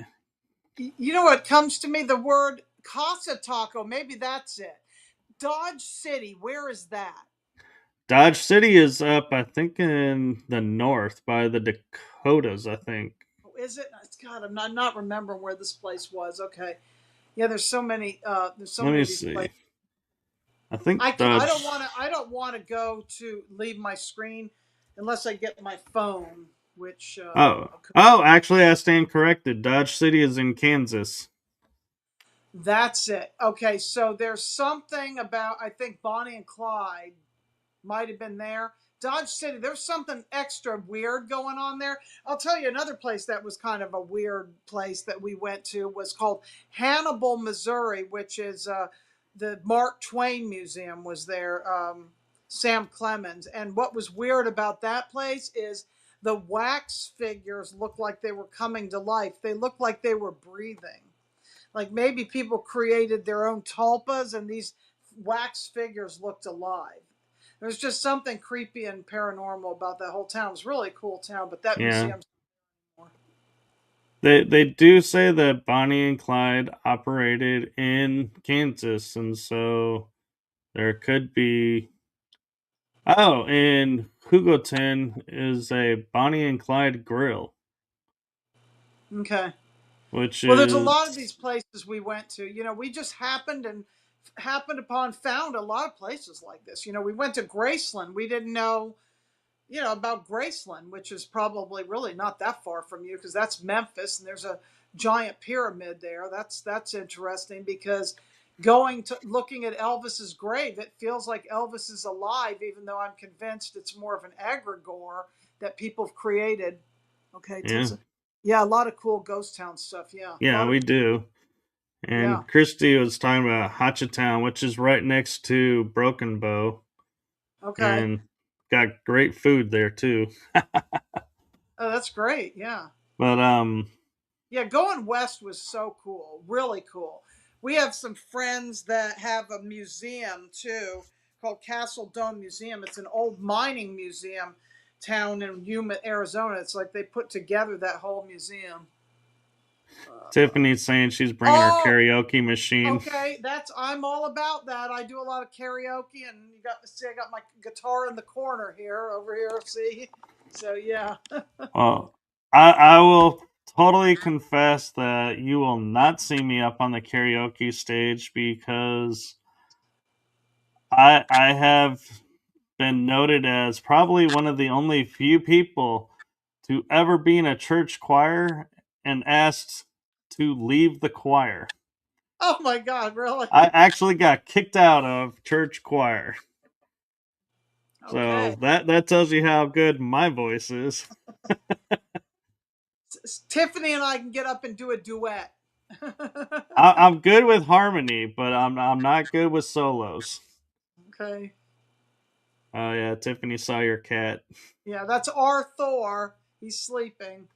You know what comes to me? The word Casa Taco. Maybe that's it. Dodge City. Where is that? Dodge City is up, I think, in the north by the Dakotas, I think. Is it? God, I'm not remembering where this place was. Okay. Yeah, there's so many. There's so Let many me of these see. places. I think I don't Dodge. want to. I don't want to go to leave my screen unless I get my phone, which Oh. Oh, actually, I stand corrected. Dodge City is in Kansas. that's it. Okay, so there's something about I think Bonnie and Clyde might have been there. Dodge City, there's something extra weird going on there. I'll tell you another place that was kind of a weird place that we went to was called Hannibal, Missouri, which is the Mark Twain Museum was there, Sam Clemens. And what was weird about that place is the wax figures looked like they were coming to life. They looked like they were breathing. Like maybe people created their own tulpas and these wax figures looked alive. There's just something creepy and paranormal about that whole town. It's a really cool town, but that Yeah. museum's more. They do say that Bonnie and Clyde operated in Kansas, and so there could be. Oh, in Hugoton is a Bonnie and Clyde grill, Okay. which Well, there's a lot of these is. places we went to. We just happened upon found a lot of places like this. We went to Graceland. We didn't know. about Graceland, which is probably really not that far from you because that's Memphis and there's a giant pyramid there. That's interesting because going to looking at Elvis's grave, it feels like Elvis is alive, even though I'm convinced it's more of an egregore that people have created. Okay, Yeah. yeah, a lot of cool ghost town stuff. Yeah, a Yeah, lot of we do. yeah. And Christy was talking about Hachatown, which is right next to Broken Bow, Okay, and got great food there too. oh, that's great. Yeah. But Yeah, going west was so cool, really cool. We have some friends that have a museum too called Castle Dome Museum. It's an old mining museum town in Yuma, Arizona. It's like they put together that whole museum. Tiffany's saying she's bringing her Oh, karaoke machine. okay. I'm all about that. I do a lot of karaoke, and I got my guitar in the corner here, over here. See, so yeah. Well, I will totally confess that you will not see me up on the karaoke stage because I have been noted as probably one of the only few people to ever be in a church choir and asked to leave the choir. Oh my God, I really? actually got kicked out of church choir. Okay. So that tells you how good my voice is. Tiffany and I can get up and do a duet. I'm good with harmony, but I'm not good with solos. Okay. Oh yeah, Tiffany saw your cat. Yeah, that's our Thor. He's sleeping.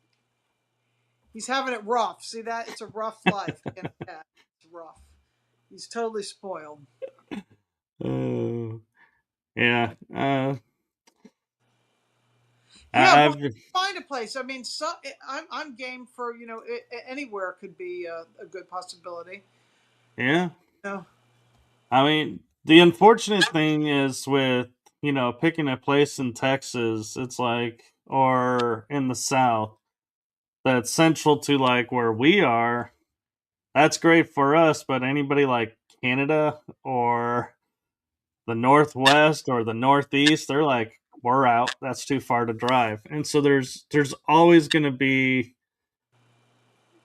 He's having it rough. See that? It's a rough life. Being a cat. It's rough. He's totally spoiled. Oh yeah. Yeah, well, I've find a place. I mean, I'm game for anywhere could be a good possibility. yeah. You know? I mean, the unfortunate thing is with picking a place in Texas, it's like or in the South that's central to like where we are. That's great for us, but anybody like Canada or the Northwest or the Northeast, they're like, we're out. That's too far to drive. And so there's always going to be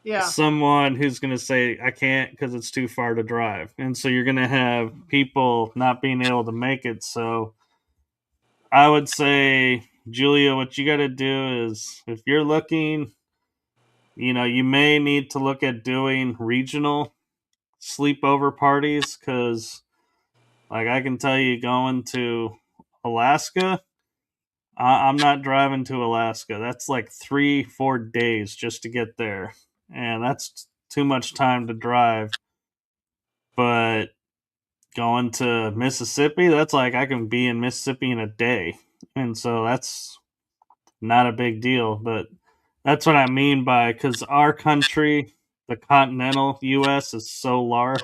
Yeah. someone who's going to say I can't because it's too far to drive. And so you're going to have people not being able to make it. So I would say, Julia, what you got to do is if you're looking, you may need to look at doing regional sleepover parties because like I can tell you going to Alaska, I'm not driving to Alaska. That's like 3-4 days just to get there, and that's too much time to drive. But going to Mississippi, that's like I can be in Mississippi in a day, and so that's not a big deal. But that's what I mean by because our country, the continental U.S., is so large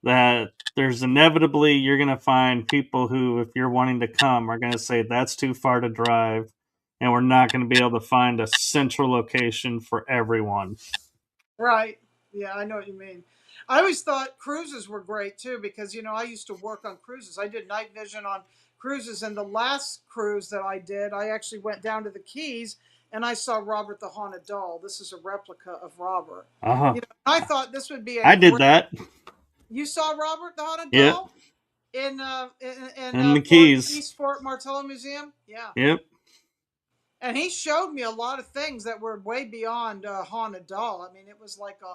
that there's inevitably you're going to find people who, if you're wanting to come, are going to say that's too far to drive, and we're not going to be able to find a central location for everyone. Right. Yeah, I know what you mean. I always thought cruises were great too because I used to work on cruises. I did night vision on cruises, and the last cruise that I did, I actually went down to the Keys and I saw Robert the Haunted Doll. This is a replica of Robert. Uh-huh. I thought this would be a I did great. that. You saw Robert the Haunted Yep. Doll in And the Fort Keys. East Fort Martello Museum. Yeah, Yep. and he showed me a lot of things that were way beyond Haunted Doll. I mean, it was like a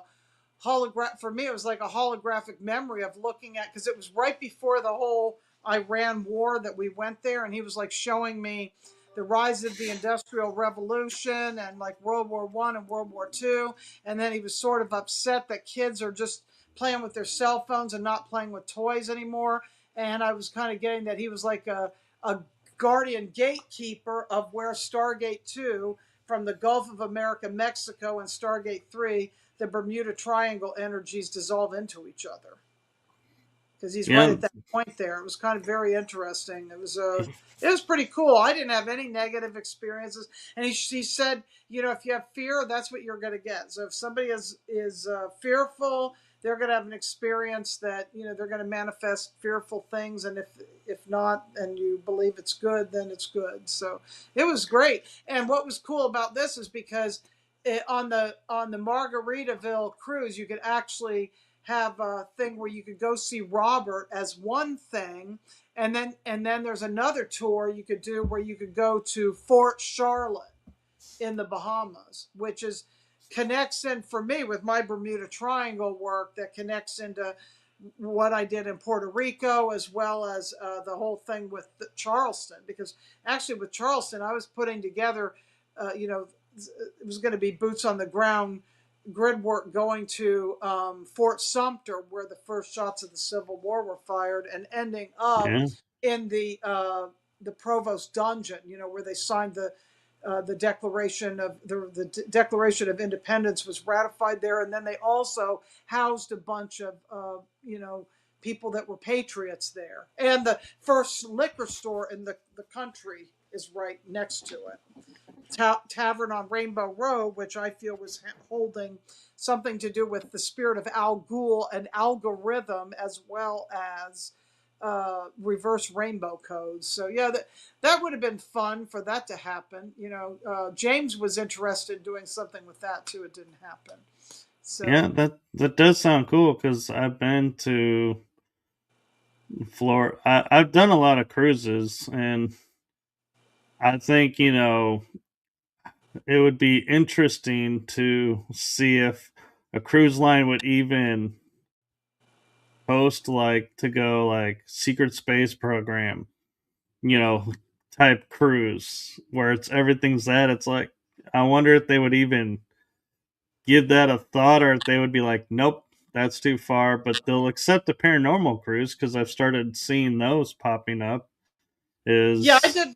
for me. It was like a holographic memory of looking at because it was right before the whole Iran war that we went there, and he was like showing me the rise of the Industrial Revolution and like World War I and World War II, and then he was sort of upset that kids are just playing with their cell phones and not playing with toys anymore. And I was kind of getting that he was like a guardian gatekeeper of where Stargate 2 from the Gulf of America, Mexico, and Stargate 3, the Bermuda Triangle energies dissolve into each other. Because he's right Yep. at that point there. It was kind of very interesting. It was pretty cool. I didn't have any negative experiences, and he said, if you have fear, that's what you're going to get. So if somebody is fearful, they're going to have an experience that, they're going to manifest fearful things, and if not, and you believe it's good, then it's good. So it was great. And what was cool about this is because on the Margaritaville cruise, you could actually have a thing where you could go see Robert as one thing, and then there's another tour you could do where you could go to Fort Charlotte in the Bahamas, which is connects in for me with my Bermuda Triangle work, that connects into what I did in Puerto Rico, as well as the whole thing with Charleston. Because actually, with Charleston, I was putting together, it was going to be boots on the ground grid work going to Fort Sumter, where the first shots of the Civil War were fired, and ending up Yeah. in the Provost dungeon, where they signed the Declaration of the Declaration of Independence was ratified there, and then they also housed a bunch of people that were patriots there, and the first liquor store in the country is right next to it. Tavern on Rainbow Road, which I feel was holding something to do with the spirit of Al Ghul and algorithm, as well as reverse rainbow codes. So yeah, that would have been fun for that to happen. James was interested in doing something with that too. It didn't happen. Yeah, So that does sound cool because I've been to Florida. I've done a lot of cruises, and I think it would be interesting to see if a cruise line would even post like to go like secret space program, you know, type cruise where it's everything's that. It's like I wonder if they would even give that a thought, or if they would be like, nope, that's too far. But they'll accept a paranormal cruise because I've started seeing those popping up. yeah, I Is did.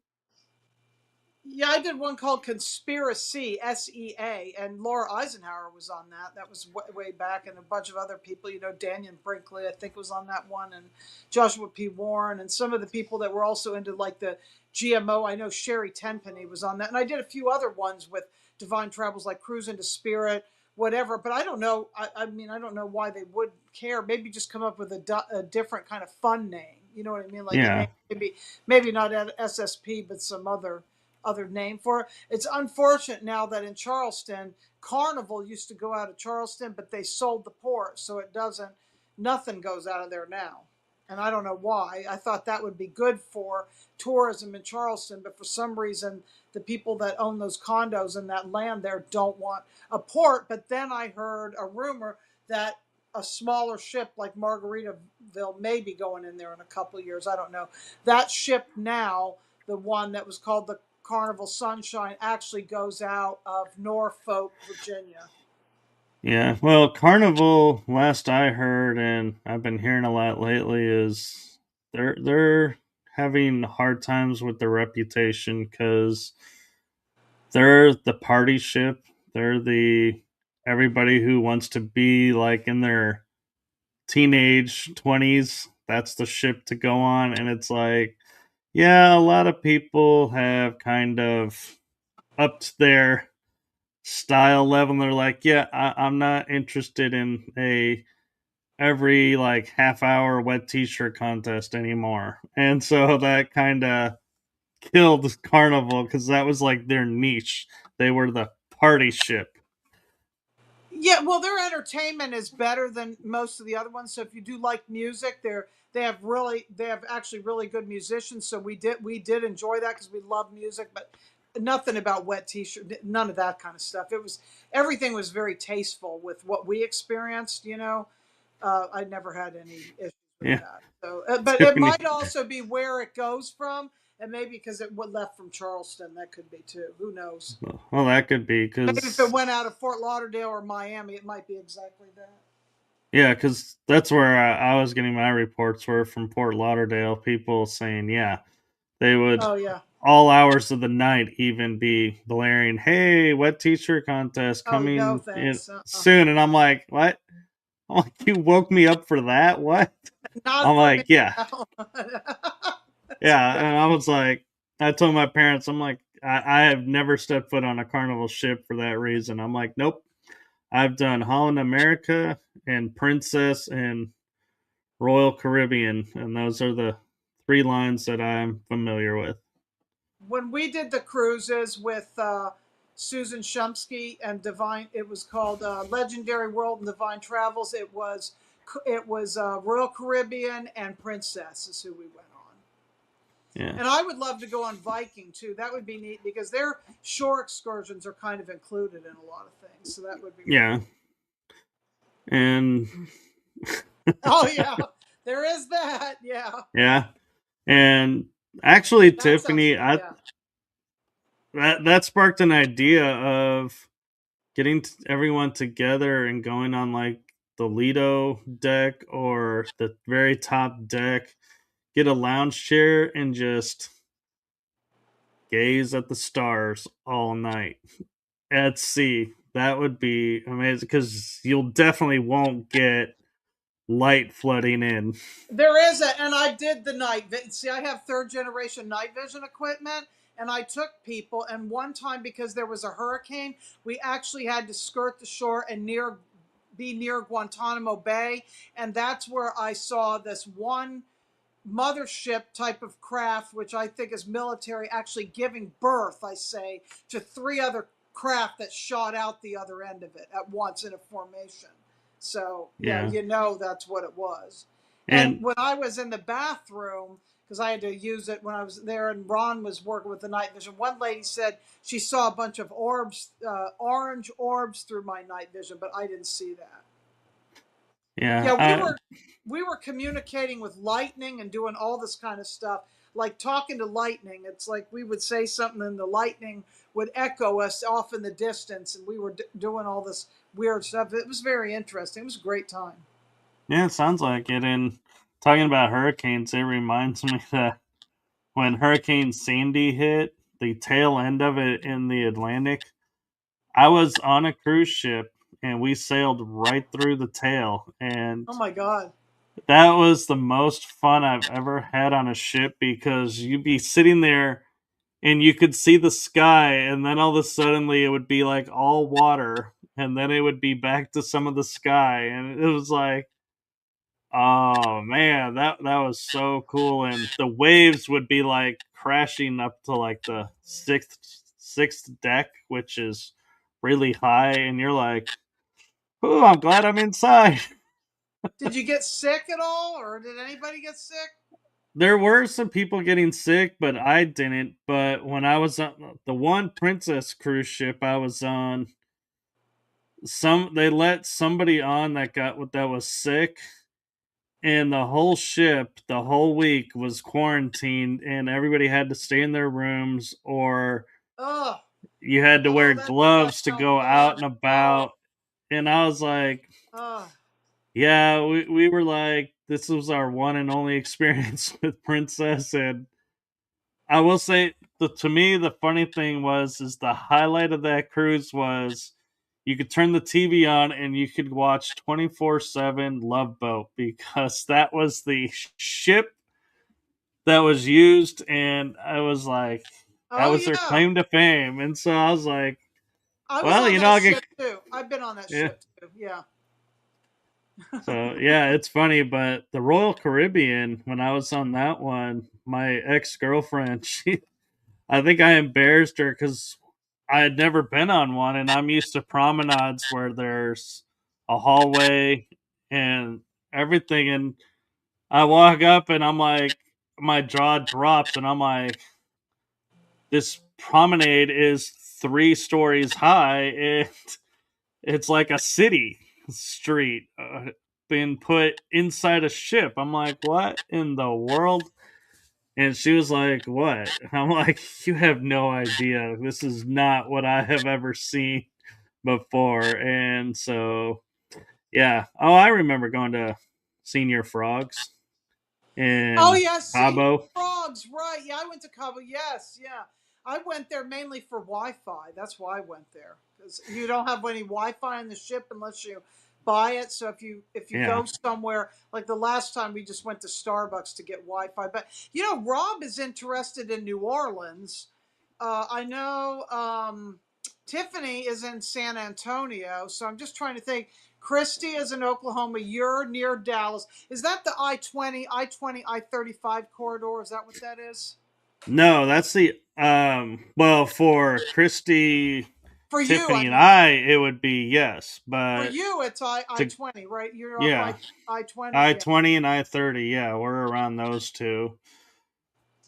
Yeah, I did one called Conspiracy, SEA, and Laura Eisenhower was on that. That was way back, and a bunch of other people. Daniel Brinkley, I think, was on that one, and Joshua P. Warren, and some of the people that were also into like the GMO. I know Sherry Tenpenny was on that, and I did a few other ones with Divine Travels, like Cruise into Spirit, whatever. But I don't know. I mean, I don't know why they would care. Maybe just come up with a different kind of fun name. You know what I mean? Like yeah, maybe not SSP, but some other name for it. It's unfortunate now that in Charleston, Carnival used to go out of Charleston, but they sold the port, so nothing goes out of there now. And I don't know why. I thought that would be good for tourism in Charleston, but for some reason, the people that own those condos and that land there don't want a port. But then I heard a rumor that a smaller ship like Margaritaville may be going in there in a couple of years. I don't know. That ship now, the one that was called the Carnival Sunshine, actually goes out of Norfolk, Virginia. yeah. Well, Carnival, last I heard, and I've been hearing a lot lately, is they're having hard times with their reputation because they're the party ship. They're the everybody who wants to be like in their teenage 20s. That's the ship to go on, and it's like, yeah, a lot of people have kind of upped their style level. And they're like, yeah, I'm not interested in a every like half hour wet t-shirt contest anymore. And so that kind of killed Carnival because that was like their niche. They were the party ship. Yeah, well, their entertainment is better than most of the other ones. So if you do like music, they have actually really good musicians. So we did enjoy that because we love music, but nothing about wet t-shirt, none of that kind of stuff. Everything was very tasteful with what we experienced. I never had any issues with Yeah. that. So, but it Tiffany. might also be where it goes from, and maybe because it left from Charleston, that could be too. Who knows? Well, that could be Maybe if it because, went out of Fort Lauderdale or Miami, it might be exactly that. yeah, because that's where I was getting my reports were from Fort Lauderdale. People saying, yeah, they would Oh yeah. all hours of the night even be blaring, hey, wet t-shirt contest Oh no, coming in thanks. soon. And I'm like, what? I'm like, you woke me up for that? What? Not I'm for me. like, yeah, No. That's yeah. bad. And I was like, I told my parents, I'm like, I have never stepped foot on a Carnival ship for that reason. I'm like, nope, I've done Holland America and Princess and Royal Caribbean, and those are the three lines that I'm familiar with. When we did the cruises with Susan Shumsky and Divine, it was called Legendary World and Divine Travels. It was Royal Caribbean and Princess is who we went on. Yeah. And I would love to go on Viking too. That would be neat because their shore excursions are kind of included in a lot of things. So that would be really Yeah. And Oh yeah, there is that. Yeah, yeah. And actually, that sounds Tiffany, neat. I Yeah. that sparked an idea of getting everyone together and going on like the Lido deck or the very top deck, get a lounge chair and just gaze at the stars all night at sea. That would be amazing because you'll definitely won't get light flooding in. There is and I did the night. See, I have third generation night vision equipment, and I took people. And one time, because there was a hurricane, we actually had to skirt the shore and be near Guantanamo Bay, and that's where I saw this one mothership type of craft, which I think is military, actually giving birth, I say, to three other craft that shot out the other end of it at once in a formation. So, yeah, Yeah. you know that's what it was. And And when I was in the bathroom, because I had to use it when I was there, and Ron was working with the night vision, one lady said she saw a bunch of orbs, orange orbs through my night vision, but I didn't see that. yeah, Yeah, we were communicating with lightning and doing all this kind of stuff, like talking to lightning. It's like we would say something and the lightning would echo us off in the distance, and we were doing all this weird stuff. It was very interesting. It was a great time. yeah, it sounds like it. And talking about hurricanes, it reminds me that when Hurricane Sandy hit, the tail end of it in the Atlantic, I was on a cruise ship and we sailed right through the tail. And Oh my God. that was the most fun I've ever had on a ship because you'd be sitting there and you could see the sky, and then all of a suddenly it would be like all water, and then it would be back to some of the sky. And it was like, oh man, that was so cool. And the waves would be like crashing up to like the sixth deck, which is really high, and you're like, oh, I'm glad I'm inside. Did you get sick at all, or did anybody get sick? There were some people getting sick, but I didn't. But when I was on the one Princess cruise ship I was on, they let somebody on that was sick, and the whole ship, the whole week was quarantined, and everybody had to stay in their rooms, or Oh, you had to wear oh, that does gloves to sound go out bad. and Oh, about. And I was like, oh. yeah, we were like, this was our one and only experience with Princess. And I will say, to me, the funny thing is the highlight of that cruise was you could turn the TV on and you could watch 24/7 Love Boat because that was the ship that was used, and I was like, that Oh was their yeah. claim to fame. And so I was like, I was well, on you know, that I get ship too. I've been on that yeah. ship too. Yeah. So yeah, it's funny, but the Royal Caribbean, when I was on that one, my ex girlfriend, she I think I embarrassed her because I had never been on one, and I'm used to promenades where there's a hallway and everything. And I walk up, and I'm like, my jaw drops, and I'm like, this promenade is 3 stories high, and it's like a city street being put inside a ship. I'm like, what in the world? And she was like, "What?" I'm like, "You have no idea. This is not what I have ever seen before." And so, yeah. Oh, I remember going to Senior Frogs Oh in yeah, Senior Cabo. Frogs, right? Yeah, I went to Cabo. Yes, yeah. I went there mainly for Wi-Fi. That's why I went there because you don't have any Wi-Fi on the ship unless you buy it. So if you Yeah. go somewhere like the last time we just went to Starbucks to get Wi-Fi. But you know, Rob is interested in New Orleans. I know Tiffany is in San Antonio, so I'm just trying to think. Christy is in Oklahoma. You're near Dallas. Is that the I-20, I-35 corridor? Is that what that is? No, that's the well, for Christy, For you, I Tiffany, and mean. I, it would be yes, For but you, it's to I-20, right? You're off yeah, I-20. Yeah. I-20 and I-30, yeah, we're around those two.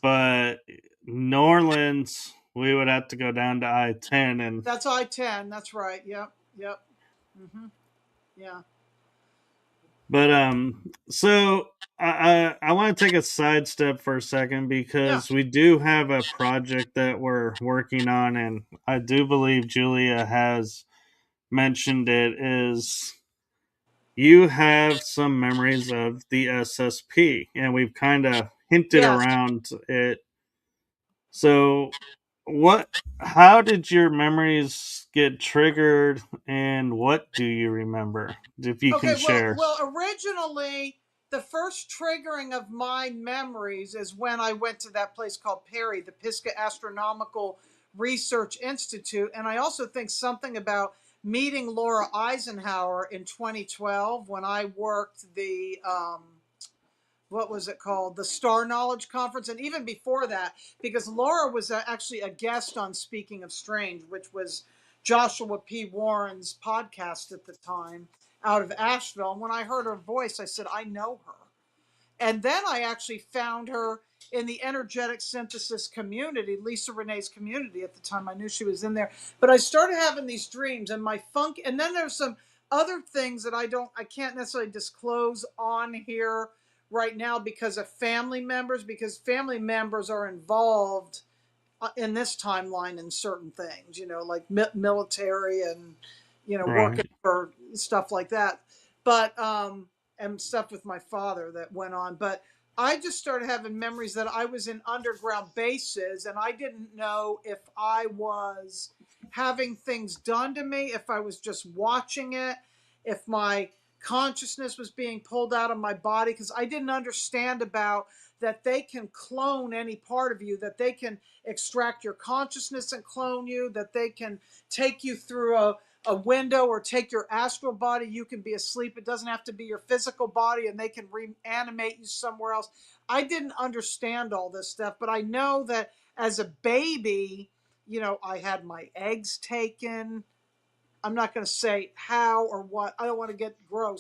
But New Orleans, we would have to go down to I-10, and That's I-10. That's right. Yep. Yep. Mm-hmm. Yeah. so I want to take a sidestep for a second Yeah. because we do have a project that we're working on, and I do believe Julia has mentioned it. Is you have some memories of the SSP, and we've kind of hinted Yes. around it. So, what? How did your memories get triggered, and what do you remember? If you Okay, can share. well, originally, the first triggering of my memories is when I went to that place called Perry, the Pisgah Astronomical Research Institute, and I also think something about meeting Laura Eisenhower in 2012 when I worked the what was it called? The Star Knowledge Conference. And even before that, because Laura was actually a guest on Speaking of Strange, which was Joshua P. Warren's podcast at the time out of Asheville. And when I heard her voice, I said, I know her. And then I actually found her in the energetic synthesis community, Lisa Renee's community at the time. I knew she was in there. But I started having these dreams and my funk. And then there's some other things that I can't necessarily disclose on here right now because family members are involved in this timeline in certain things, like military and, working Right. for stuff like that. But, and stuff with my father that went on. But I just started having memories that I was in underground bases and I didn't know if I was having things done to me, if I was just watching it, if my consciousness was being pulled out of my body, because I didn't understand about that they can clone any part of you, that they can extract your consciousness and clone you, that they can take you through a window or take your astral body. You can be asleep. It doesn't have to be your physical body, and they can reanimate you somewhere else. I didn't understand all this stuff, but I know that as a baby, I had my eggs taken. I'm not going to say how or what. I don't want to get gross.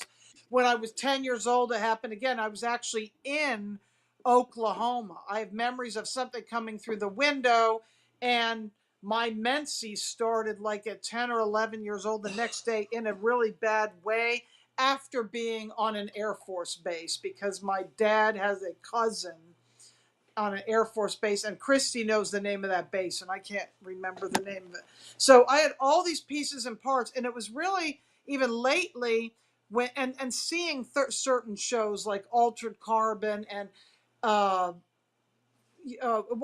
When I was 10 years old, it happened again. I was actually in Oklahoma. I have memories of something coming through the window, and my menses started like at 10 or 11 years old the next day in a really bad way after being on an Air Force base because my dad has a cousin on an Air Force base, and Christy knows the name of that base, and I can't remember the name of it. So I had all these pieces and parts, and it was really even lately when and seeing certain shows like Altered Carbon and uh,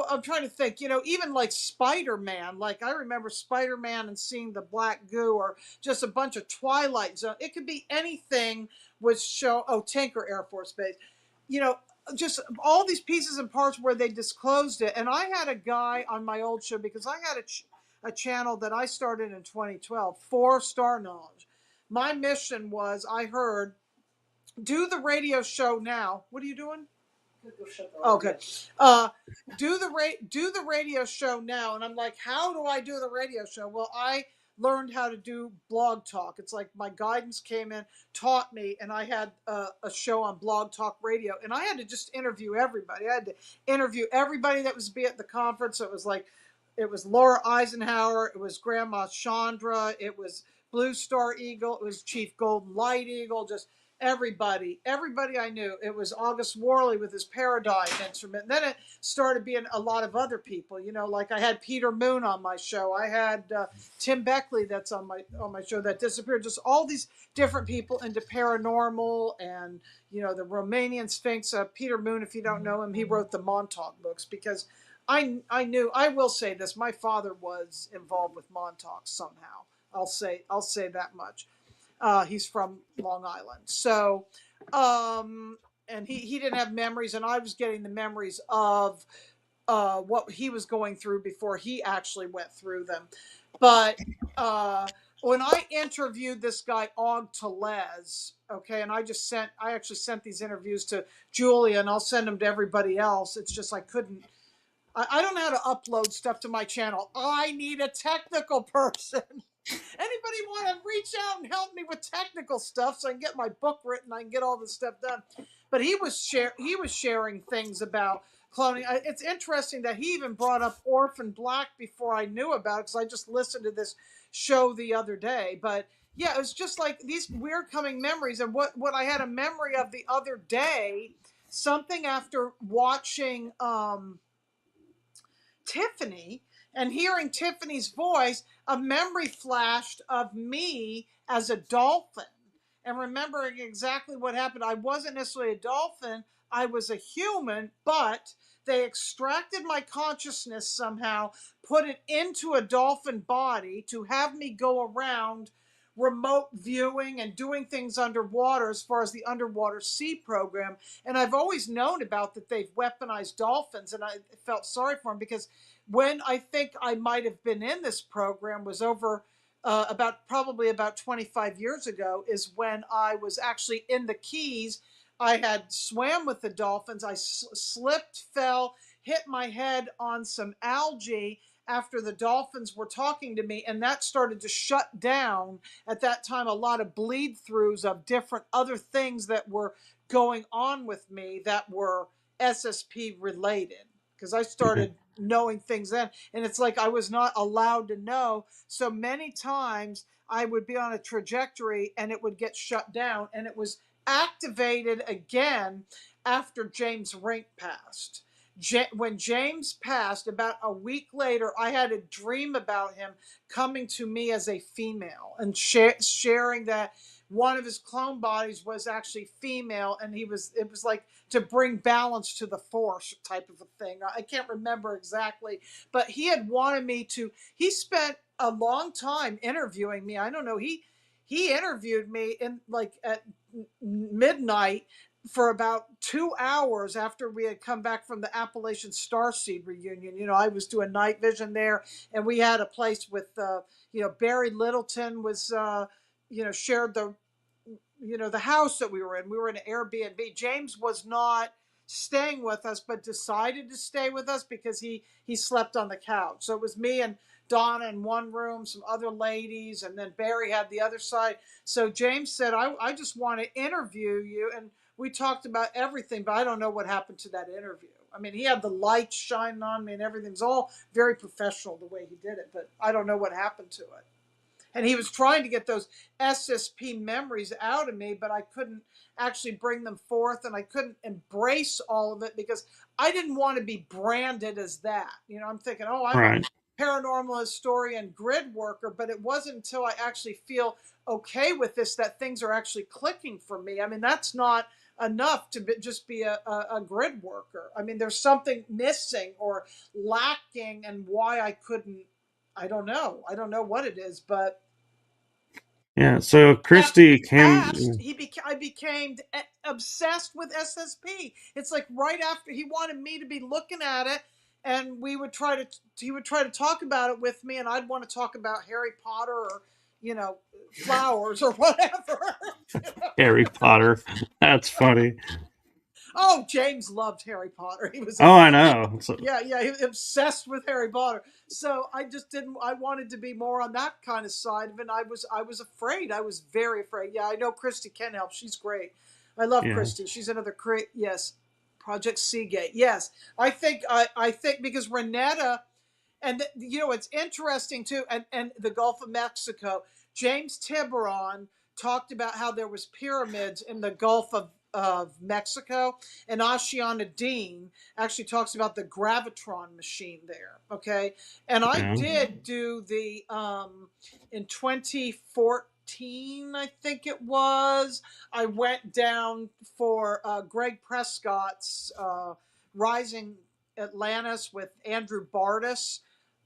I'm trying to think, even like Spider-Man. Like I remember Spider-Man and seeing the black goo, or just a bunch of Twilight Zone. It could be anything with show. Oh, Tinker Air Force Base. You know, just all these pieces and parts where they disclosed it. And I had a guy on my old show because I had a channel that I started in 2012 for Star Knowledge. My mission was, I heard, do the radio show now. What are you doing? Okay. Uh, do the radio show now, and I'm like, how do I do the radio show? Well, I learned how to do blog talk. It's like my guidance came in, taught me, and I had a show on Blog Talk Radio, and I had to just interview everybody. I had to interview everybody that was be at the conference. It was like, it was Laura Eisenhower, it was Grandma Chandra, it was Blue Star Eagle, it was Chief Golden Light Eagle, just everybody I knew. It was August Worley with his paradigm instrument. And then it started being a lot of other people, like I had Peter Moon on my show. I had Tim Beckley that's on my show that disappeared. Just all these different people into paranormal and, the Romanian Sphinx. Peter Moon, if you don't know him, he wrote the Montauk books because I knew, I will say this, my father was involved with Montauk somehow. I'll say that much. He's from Long Island. So, and he didn't have memories, and I was getting the memories of what he was going through before he actually went through them. But when I interviewed this guy Og Telez, okay, and I actually sent these interviews to Julia, and I'll send them to everybody else. It's just I couldn't. I don't know how to upload stuff to my channel. I need a technical person. Anybody want to reach out and help me with technical stuff so I can get my book written, I can get all this stuff done. But he was sharing things about cloning. It's interesting that he even brought up Orphan Black before I knew about it, because I just listened to this show the other day. But yeah, it was just like these weird coming memories. And what I had a memory of the other day, something after watching Tiffany and hearing Tiffany's voice, a memory flashed of me as a dolphin and remembering exactly what happened. I wasn't necessarily a dolphin, I was a human, but they extracted my consciousness somehow, put it into a dolphin body to have me go around remote viewing and doing things underwater as far as the underwater sea program. And I've always known about that they've weaponized dolphins, and I felt sorry for them, because when I think I might have been in this program was over probably about 25 years ago, is when I was actually in the Keys. I had swam with the dolphins. I slipped, fell, hit my head on some algae after the dolphins were talking to me, and that started to shut down at that time a lot of bleed throughs of different other things that were going on with me that were SSP related, because I started knowing things then, and it's like I was not allowed to know. So many times I would be on a trajectory and it would get shut down, and it was activated again after James Rink passed. When James passed, about a week later, I had a dream about him coming to me as a female and sharing that one of his clone bodies was actually female, and it was like to bring balance to the force type of a thing. I can't remember exactly, but he had wanted me to. He spent a long time interviewing me. I don't know. He interviewed me in like at midnight for about 2 hours after we had come back from the Appalachian Starseed reunion. You know, I was doing night vision there, and we had a place with, Barry Littleton was, shared the house that we were in. We were in an Airbnb. James was not staying with us, but decided to stay with us because he slept on the couch. So it was me and Donna in one room, some other ladies, and then Barry had the other side. So James said, I just want to interview you. And we talked about everything, but I don't know what happened to that interview. I mean, he had the lights shining on me and everything's all very professional the way he did it, but I don't know what happened to it. And he was trying to get those SSP memories out of me, but I couldn't actually bring them forth, and I couldn't embrace all of it because I didn't want to be branded as that. You know, I'm thinking, oh, I'm a Right. paranormal historian, grid worker, but it wasn't until I actually feel okay with this that things are actually clicking for me. I mean, that's not enough to just be a grid worker. I mean, there's something missing or lacking, and why I couldn't, I don't know. I don't know what it is, but Yeah. So at Christy came. last, I became obsessed with SSP. It's like right after he wanted me to be looking at it, and he would try to talk about it with me, and I'd want to talk about Harry Potter or flowers or whatever. Harry Potter. That's funny. Oh, James loved Harry Potter. He was Oh, I know. So, yeah, he was obsessed with Harry Potter. So I just didn't. I wanted to be more on that kind of side of it. I was afraid. I was very afraid. Yeah, I know Christy can help. She's great. I love yeah. Christy. She's another great. Yes, Project Seagate. Yes, I think because Renetta, and it's interesting too, and the Gulf of Mexico. James Tiburon talked about how there was pyramids in the Gulf of Mexico, and Ashiana Dean actually talks about the gravitron machine there. Okay, and I Yeah. did do the in 2014, I think it was. I went down for Greg Prescott's Rising Atlantis with Andrew Bardis.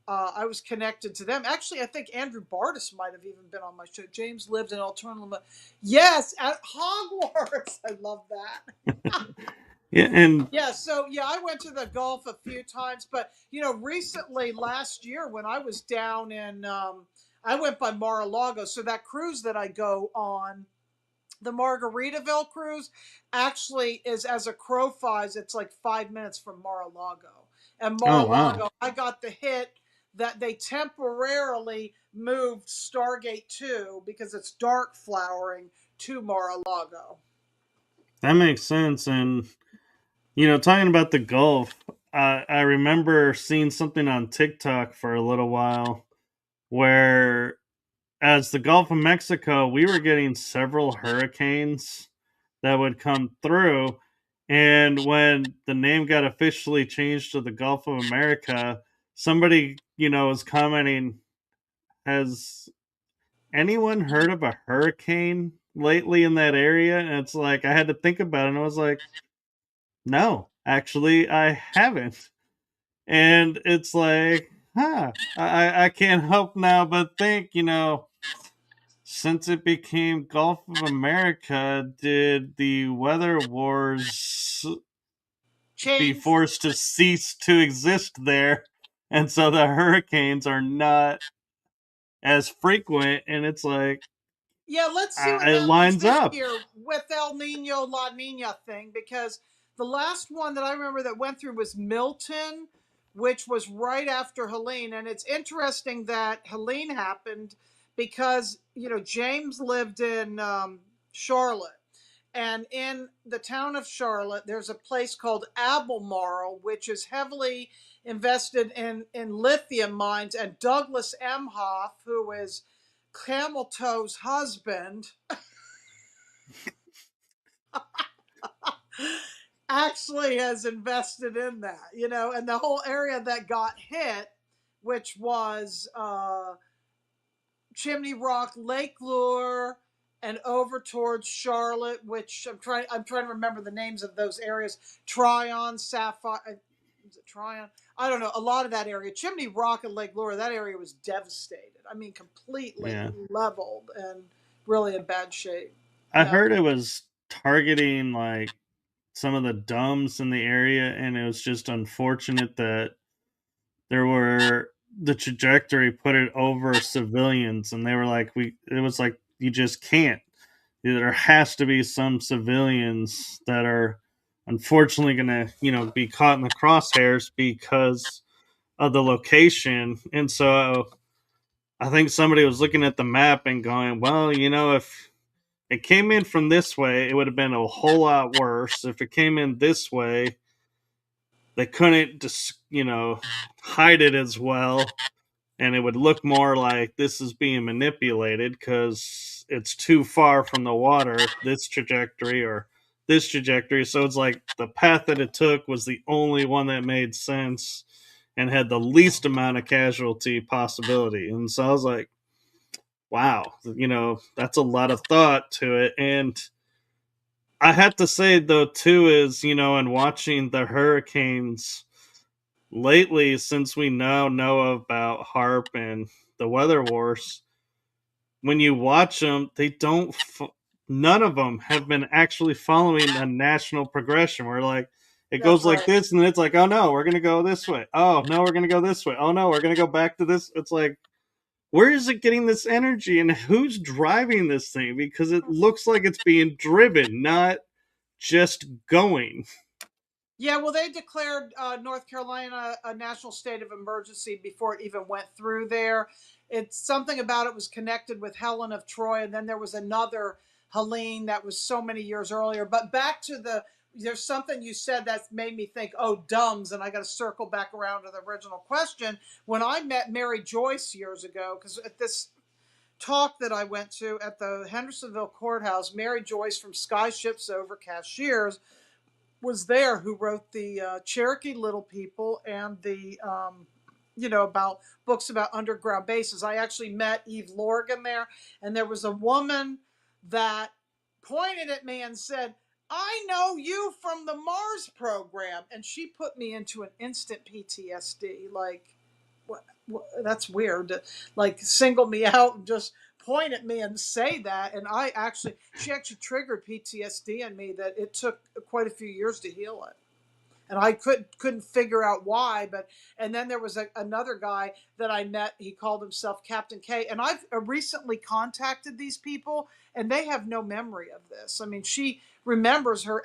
I was connected to them. Actually, I think Andrew Bardis might have even been on my show. James lived in alternative. Yes, at Hogwarts. I love that. Yeah, and Yeah, so yeah, I went to the Gulf a few times, but recently last year when I was down in, I went by Mar-a-Lago. So that cruise that I go on, the Margaritaville cruise, actually is as a crow flies, it's like 5 minutes from Mar-a-Lago. And oh wow, Mar-a-Lago, I got the hit that they temporarily moved Stargate 2 because it's dark flowering to Mar-a-Lago. that makes sense. And talking about the Gulf, I remember seeing something on TikTok for a little while where, as the Gulf of Mexico, we were getting several hurricanes that would come through. And when the name got officially changed to the Gulf of America, somebody, was commenting, has anyone heard of a hurricane lately in that area? And it's like, I had to think about it, and I was like, no, actually, I haven't. And it's like, I can't help now but think, since it became Gulf of America, did the weather wars be Change. forced to cease to exist there? And so the hurricanes are not as frequent, and it's like, Yeah, let's see what it happens lines this up. year with El Nino La Nina thing, because the last one that I remember that went through was Milton, which was right after Helene. And it's interesting that Helene happened because, James lived in Charlotte. And in the town of Charlotte, there's a place called Albemarle, which is heavily invested in lithium mines. And Douglas Emhoff, who is Camel Toe's husband, actually has invested in that, and the whole area that got hit, which was Chimney Rock, Lake Lure, and over towards Charlotte, which I'm trying to remember the names of those areas. Tryon, Sapphire, is it Tryon? I don't know. A lot of that area, Chimney Rock and Lake Lure, that area was devastated. I mean, completely Yeah. leveled and really in bad shape. I Yeah. heard it was targeting like some of the dumbs in the area, and it was just unfortunate that there were the trajectory put it over civilians, and they were like, it was like, you just can't. There has to be some civilians that are unfortunately going to, be caught in the crosshairs because of the location. And so I think somebody was looking at the map and going, well, if it came in from this way, it would have been a whole lot worse. If it came in this way, they couldn't just, hide it as well. And it would look more like this is being manipulated because it's too far from the water, this trajectory or this trajectory. So it's like the path that it took was the only one that made sense and had the least amount of casualty possibility. And so I was like, wow, that's a lot of thought to it. And I have to say, though, too, is, in watching the hurricanes lately, since we now know about HARP and the weather wars, when you watch them, they don't. None of them have been actually following a national progression. Where like it That's goes like right. this, and then it's like, oh no, we're gonna go this way. Oh no, we're gonna go this way. Oh no, we're gonna go back to this. It's like, where is it getting this energy, and who's driving this thing? Because it looks like it's being driven, not just going. Yeah, well, they declared North Carolina a national state of emergency before it even went through there. It's something about it was connected with Helen of Troy, and then there was another Helene that was so many years earlier. But back to there's something you said that made me think, oh, dumbs, and I got to circle back around to the original question. When I met Mary Joyce years ago, because at this talk that I went to at the Hendersonville courthouse, Mary Joyce from Skyships Over Cashiers was there, who wrote the Cherokee Little People and the about books about underground bases. I actually met Eve Lorgan there, and there was a woman that pointed at me and said, "I know you from the Mars program," and she put me into an instant PTSD. Like, what that's weird. Like, single me out and just point at me and say that. And she actually triggered PTSD in me that it took quite a few years to heal it. And I couldn't figure out why. But and then there was another guy that I met. He called himself Captain K. And I've recently contacted these people, and they have no memory of this. I mean, she remembers her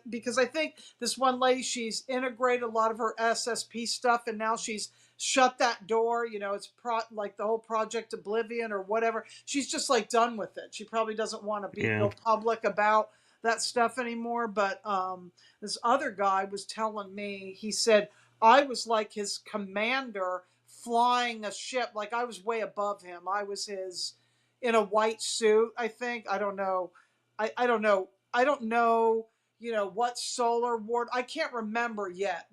because I think this one lady, she's integrated a lot of her SSP stuff, and now she's shut that door. You know, it's like the whole Project Oblivion or whatever. She's just like done with it. She probably doesn't want to Yeah. go public about that stuff anymore. But this other guy was telling me, he said, I was like his commander flying a ship. Like I was way above him. I was his, in a white suit, I think. I don't know. I don't know. I don't know, you know, what solar ward. I can't remember yet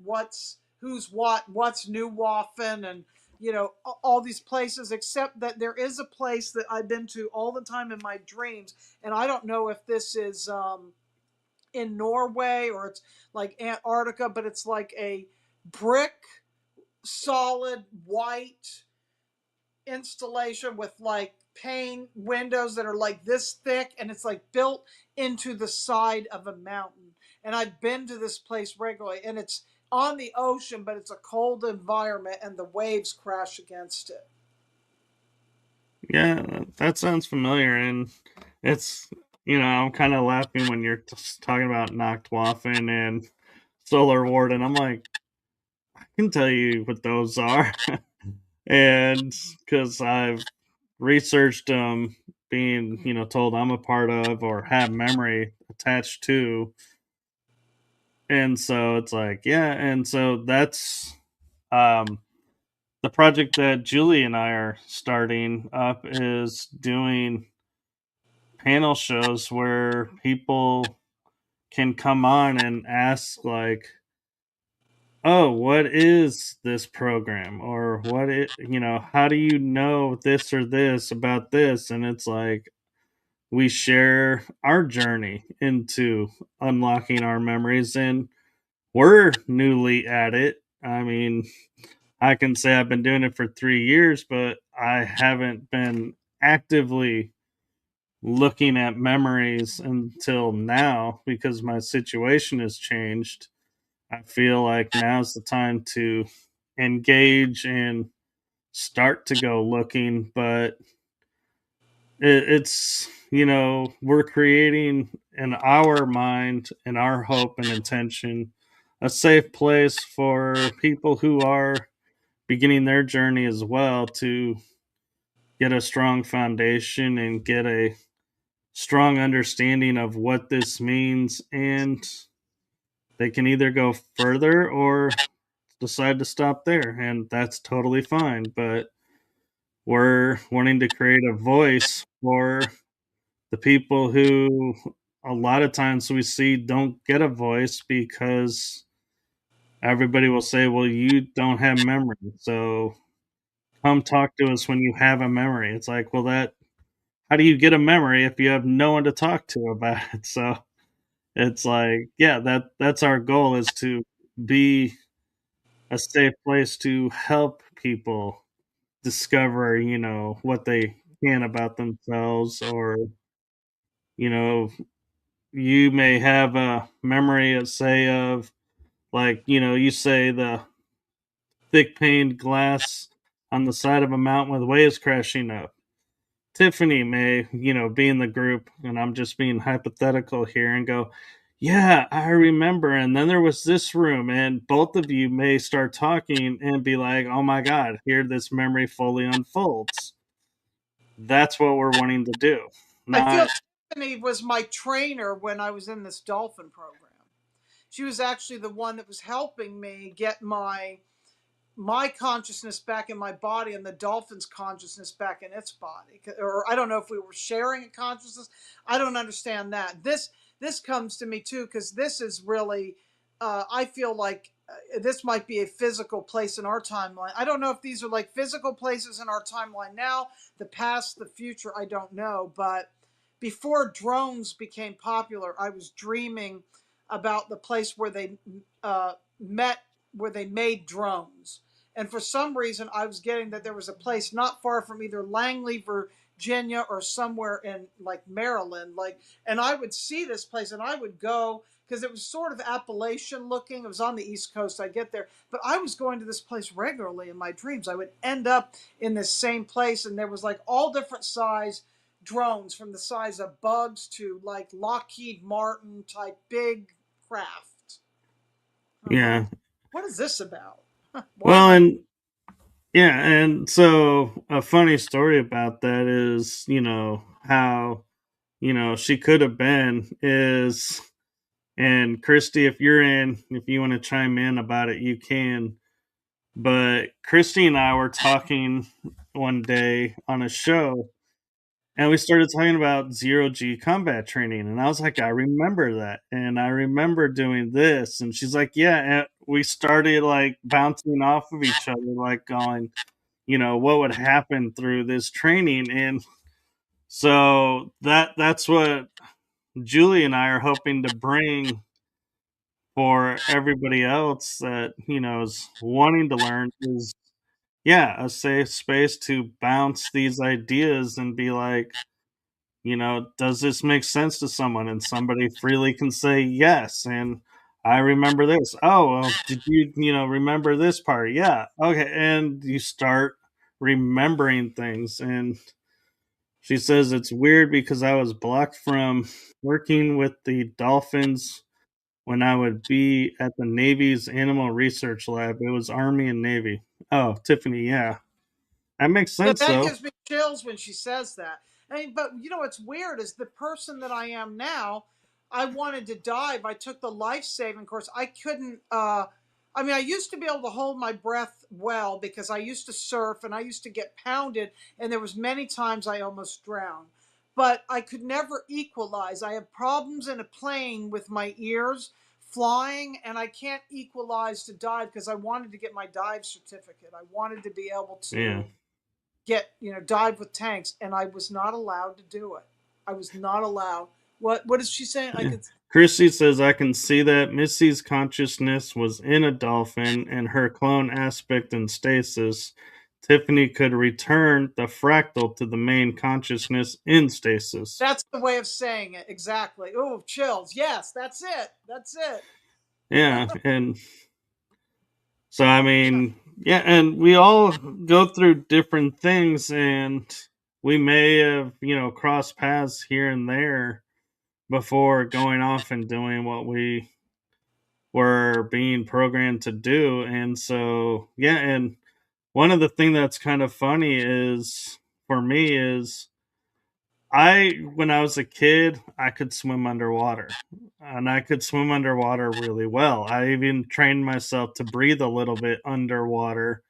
who's what's New Waffen and, you know, all these places, except that there is a place that I've been to all the time in my dreams. And I don't know if this is in Norway or it's like Antarctica, but it's like a brick, solid, white installation with like pane windows that are like this thick, and it's like built into the side of a mountain. And I've been to this place regularly, and it's on the ocean, but it's a cold environment and the waves crash against it. Yeah, that sounds familiar, and it's I'm kind of laughing when you're just talking about Nachtwaffen and Solar Ward, and I'm like, I can tell you what those are, and because I've researched them, being told I'm a part of or have memory attached to, and so it's like yeah, and so that's um the project that Julie and I are starting up is doing panel shows where people can come on and ask like, oh, what is this program, or how do you know this or this about this, and it's like we share our journey into unlocking our memories, and we're newly at it. I mean, I can say I've been doing it for 3 years, but I haven't been actively looking at memories until now because my situation has changed. I feel like now's the time to engage and start to go looking, but it's we're creating in our mind and our hope and intention a safe place for people who are beginning their journey as well to get a strong foundation and get a strong understanding of what this means, and they can either go further or decide to stop there, and that's totally fine. But we're wanting to create a voice for the people who a lot of times we see don't get a voice because everybody will say, well, you don't have memory, so come talk to us when you have a memory. It's like, well, that how do you get a memory if you have no one to talk to about it? So it's like, yeah, that's our goal, is to be a safe place to help people discover, what they can about themselves, or you know, you may have a memory of, say, of like, you say the thick paned glass on the side of a mountain with waves crashing up. Tiffany may, be in the group, and I'm just being hypothetical here, and go, yeah, I remember. And then there was this room, and both of you may start talking and be like, oh my God, here this memory fully unfolds. That's what we're wanting to do. I feel Not, Tiffany was my trainer when I was in this dolphin program. She was actually the one that was helping me get my consciousness back in my body and the dolphin's consciousness back in its body. Or I don't know if we were sharing a consciousness. I don't understand that. This comes to me too, because this is really I feel like this might be a physical place in our timeline. I don't know if these are like physical places in our timeline now, the past, the future, I don't know. But before drones became popular, I was dreaming about the place where they met, where they made drones. And for some reason, I was getting that there was a place not far from either Langley, Virginia, or somewhere in like Maryland. Like, and I would see this place and I would go because it was sort of Appalachian looking. It was on the East Coast. I get there, but I was going to this place regularly in my dreams. I would end up in this same place, and there was like all different size drones, from the size of bugs to like Lockheed Martin type big craft. I'm like, Yeah. what is this about? Why am Well, I? and yeah, and so a funny story about that is, how, she could have been is, and Christy, if you want to chime in about it, you can. But Christy and I were talking one day on a show, and we started talking about zero G combat training. And I was like, I remember that. And I remember doing this. And she's like, yeah. And we started like bouncing off of each other, like going, what would happen through this training. And so that's what Julie and I are hoping to bring for everybody else that, is wanting to learn is, yeah, a safe space to bounce these ideas and be like, does this make sense to someone? And somebody freely can say yes. And I remember this. Oh, well, did you, remember this part? Yeah. Okay. And you start remembering things. And she says it's weird because I was blocked from working with the dolphins when I would be at the Navy's Animal Research Lab. It was Army and Navy. Oh, Tiffany. Yeah. That makes Yeah, sense, that though. gives me chills when she says that. I mean, but you know what's weird is the person that I am now. I wanted to dive. I took the life saving course. I couldn't. I mean, I used to be able to hold my breath well because I used to surf and I used to get pounded, and there was many times I almost drowned. But I could never equalize. I have problems in a plane with my ears flying, and I can't equalize to dive because I wanted to get my dive certificate. I wanted to be able Yeah. to get, dive with tanks, and I was not allowed to do it. I was not allowed. What is she saying? I Yeah. could. Chrissy says, I can see that Missy's consciousness was in a dolphin and her clone aspect in stasis. Tiffany could return the fractal to the main consciousness in stasis. That's the way of saying it exactly. Oh, chills. Yes, that's it. That's it. Yeah. And so, I mean, yeah, and we all go through different things, and we may have, crossed paths here and there before going off and doing what we were being programmed to do. And so, yeah, and one of the things that's kind of funny is for me is when I was a kid, I could swim underwater, and I could swim underwater really well. I even trained myself to breathe a little bit underwater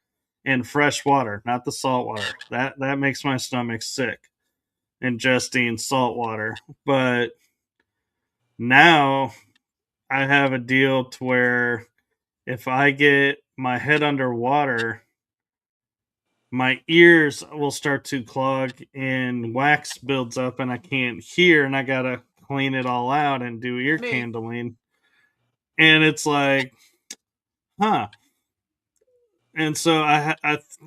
in fresh water, not the salt water. That makes my stomach sick, ingesting salt water. But now I have a deal to where if I get my head underwater, my ears will start to clog and wax builds up and I can't hear, and I gotta clean it all out and do ear Me. candling. And it's like, huh. And so I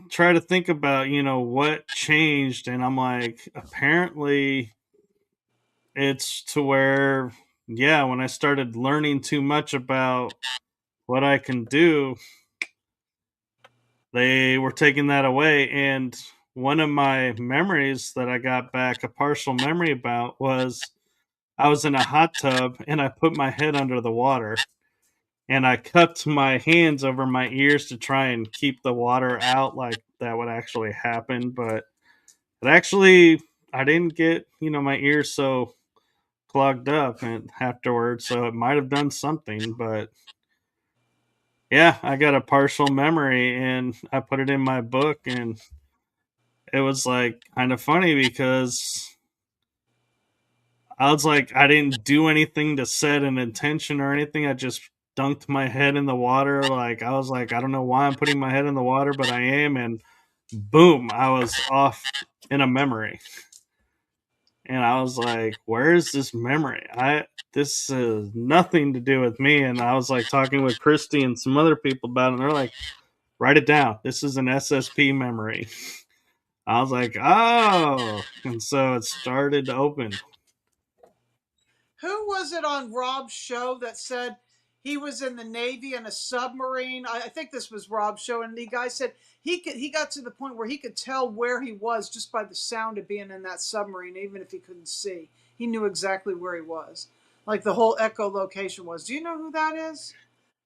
try to think about, what changed. And I'm like, apparently it's to where, yeah, when I started learning too much about what I can do, they were taking that away. And one of my memories that I got back, a partial memory about, was I was in a hot tub and I put my head under the water and I cupped my hands over my ears to try and keep the water out, like that would actually happen. But it actually, I didn't get, my ears so clogged up and afterwards. So it might have done something. But yeah, I got a partial memory and I put it in my book, and it was like kind of funny because I was like, I didn't do anything to set an intention or anything. I just dunked my head in the water. Like, I was like, I don't know why I'm putting my head in the water, but I am. And boom, I was off in a memory. And I was like, where is this memory? This has nothing to do with me. And I was like talking with Christy and some other people about it. And they're like, write it down. This is an SSP memory. I was like, oh. And so it started to open. Who was it on Rob's show that said he was in the Navy in a submarine? I think this was Rob's show, and the guy said he got to the point where he could tell where he was just by the sound of being in that submarine, even if he couldn't see. He knew exactly where he was, like the whole echolocation was. Do you know who that is?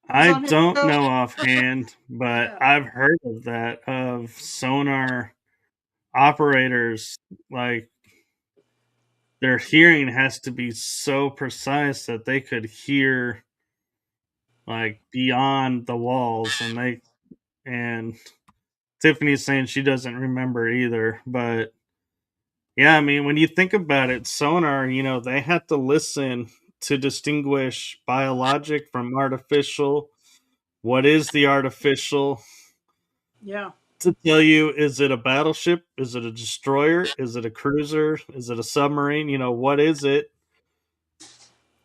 It was I on his don't show. know offhand, but Yeah, I've heard of that, of sonar operators, like their hearing has to be so precise that they could hear like beyond the walls, and Tiffany's saying she doesn't remember either, but yeah, I mean, when you think about it, sonar, they have to listen to distinguish biologic from artificial. What is the artificial? yeah. To tell you, is it a battleship? Is it a destroyer? Is it a cruiser? Is it a submarine? What is it?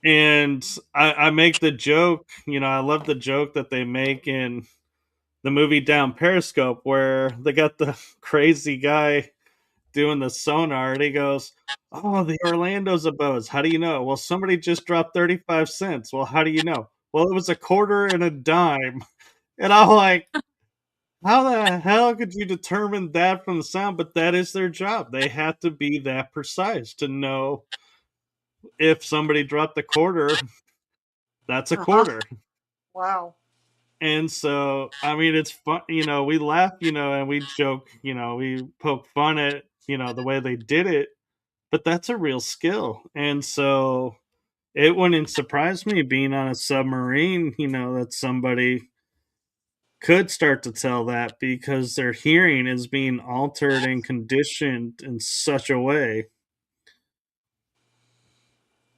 And I make the joke, I love the joke that they make in the movie Down Periscope where they got the crazy guy doing the sonar and he goes, "Oh, the Orlando's a buzz. How do you know?" "Well, somebody just dropped 35 cents." "Well, how do you know?" "Well, it was a quarter and a dime." And I'm like, how the hell could you determine that from the sound? But that is their job. They have to be that precise to know if somebody dropped a quarter, that's a Uh huh. quarter. Wow. And so, I mean, it's fun, we laugh, and we joke, we poke fun at, the way they did it, but that's a real skill. And so it wouldn't surprise me being on a submarine, that somebody could start to tell that because their hearing is being altered and conditioned in such a way.